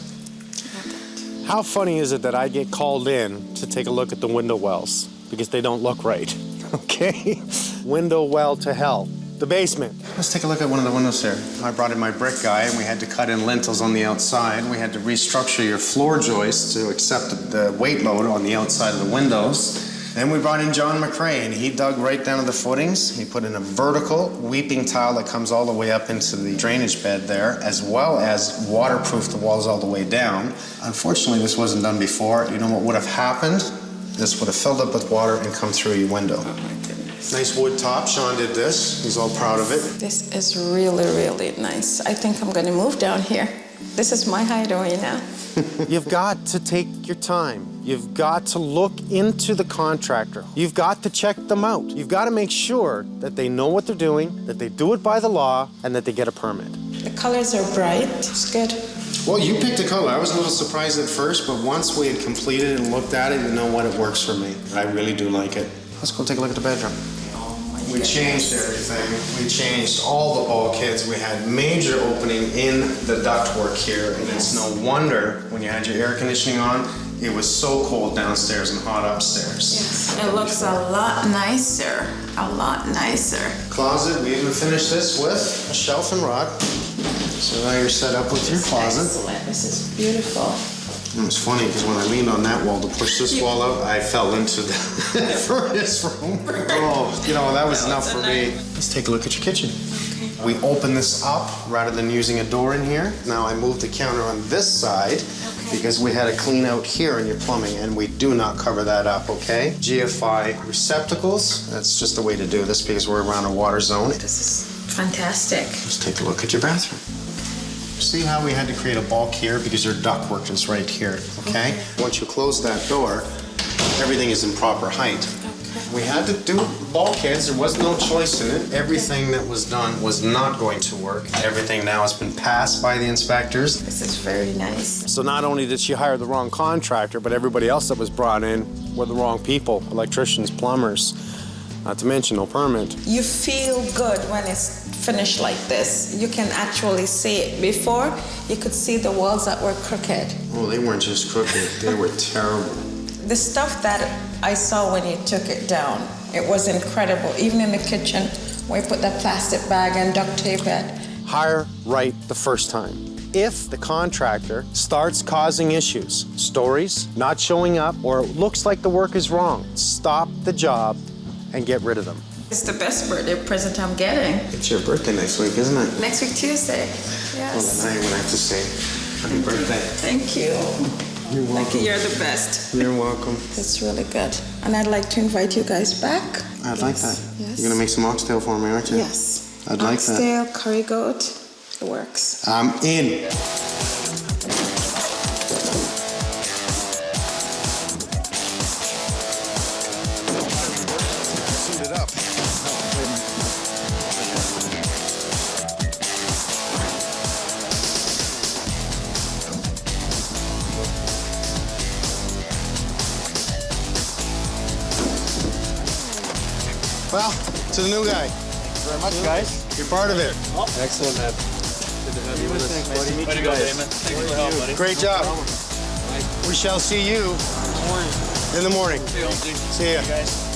How funny is it that I get called in to take a look at the window wells because they don't look right, okay? Window well to hell. The basement. Let's take a look at one of the windows here. I brought in my brick guy, and we had to cut in lintels on the outside. We had to restructure your floor joists to accept the weight load on the outside of the windows. Then we brought in John McRae, and he dug right down to the footings. He put in a vertical weeping tile that comes all the way up into the drainage bed there, as well as waterproof the walls all the way down. Unfortunately, this wasn't done before. You know what would have happened? This would have filled up with water and come through your window. Nice wood top. Sean did this. He's all proud of it. This is really, really nice. I think I'm gonna move down here. This is my hideaway now. You've got to take your time. You've got to look into the contractor. You've got to check them out. You've got to make sure that they know what they're doing, that they do it by the law, and that they get a permit. The colors are bright. It's good. Well, you picked a color. I was a little surprised at first, but once we had completed and looked at it, you know what, it works for me. I really do like it. Let's go take a look at the bedroom. We changed everything. We changed all the bulkheads. We had major opening in the ductwork here, and it's no wonder when you had your air conditioning on, it was so cold downstairs and hot upstairs. Yes, it looks a lot nicer. A lot nicer. Closet, we even finished this with a shelf and rod. So now you're set up with your closet. Excellent. This is beautiful. It was funny because when I leaned on that wall to push this wall out, I fell into the furnace room. Oh, you know, that was enough for me. Let's take a look at your kitchen. Okay. We open this up rather than using a door in here. Now I moved the counter on this side because we had to clean out here in your plumbing, and we do not cover that up, okay? GFI receptacles, that's just the way to do this because we're around a water zone. This is fantastic. Let's take a look at your bathroom. See how we had to create a bulk here because your ductwork is right here, okay? Once you close that door, everything is in proper height. We had to do bulkheads. There was no choice in it. Everything that was done was not going to work. Everything now has been passed by the inspectors. This is very nice. So not only did she hire the wrong contractor, but everybody else that was brought in were the wrong people, electricians, plumbers, not to mention no permit. You feel good when it's finished like this. You can actually see it. Before, you could see the walls that were crooked. Oh, they weren't just crooked. They were terrible. The stuff that I saw when you took it down, it was incredible. Even in the kitchen, where you put that plastic bag and duct tape it. Hire right the first time. If the contractor starts causing issues, stories, not showing up, or it looks like the work is wrong, stop the job and get rid of them. It's the best birthday present I'm getting. It's your birthday next week, isn't it? Next week, Tuesday. Yes. Well, then I would have to say happy birthday. Thank you. You're welcome. You're the best. You're welcome. That's really good. And I'd like to invite you guys back. I'd like that. Yes. You're gonna make some oxtail for me, aren't you? Yes. I'd like that. Oxtail, curry goat, it works. I'm in. Suit it up. Well, to the new guy. Thank you very much, guys. You're part of it. Excellent, man. Good to have you with us. Nice to meet you guys. Thanks for the help, buddy. Great job. We shall see you in the morning. See ya. Guys.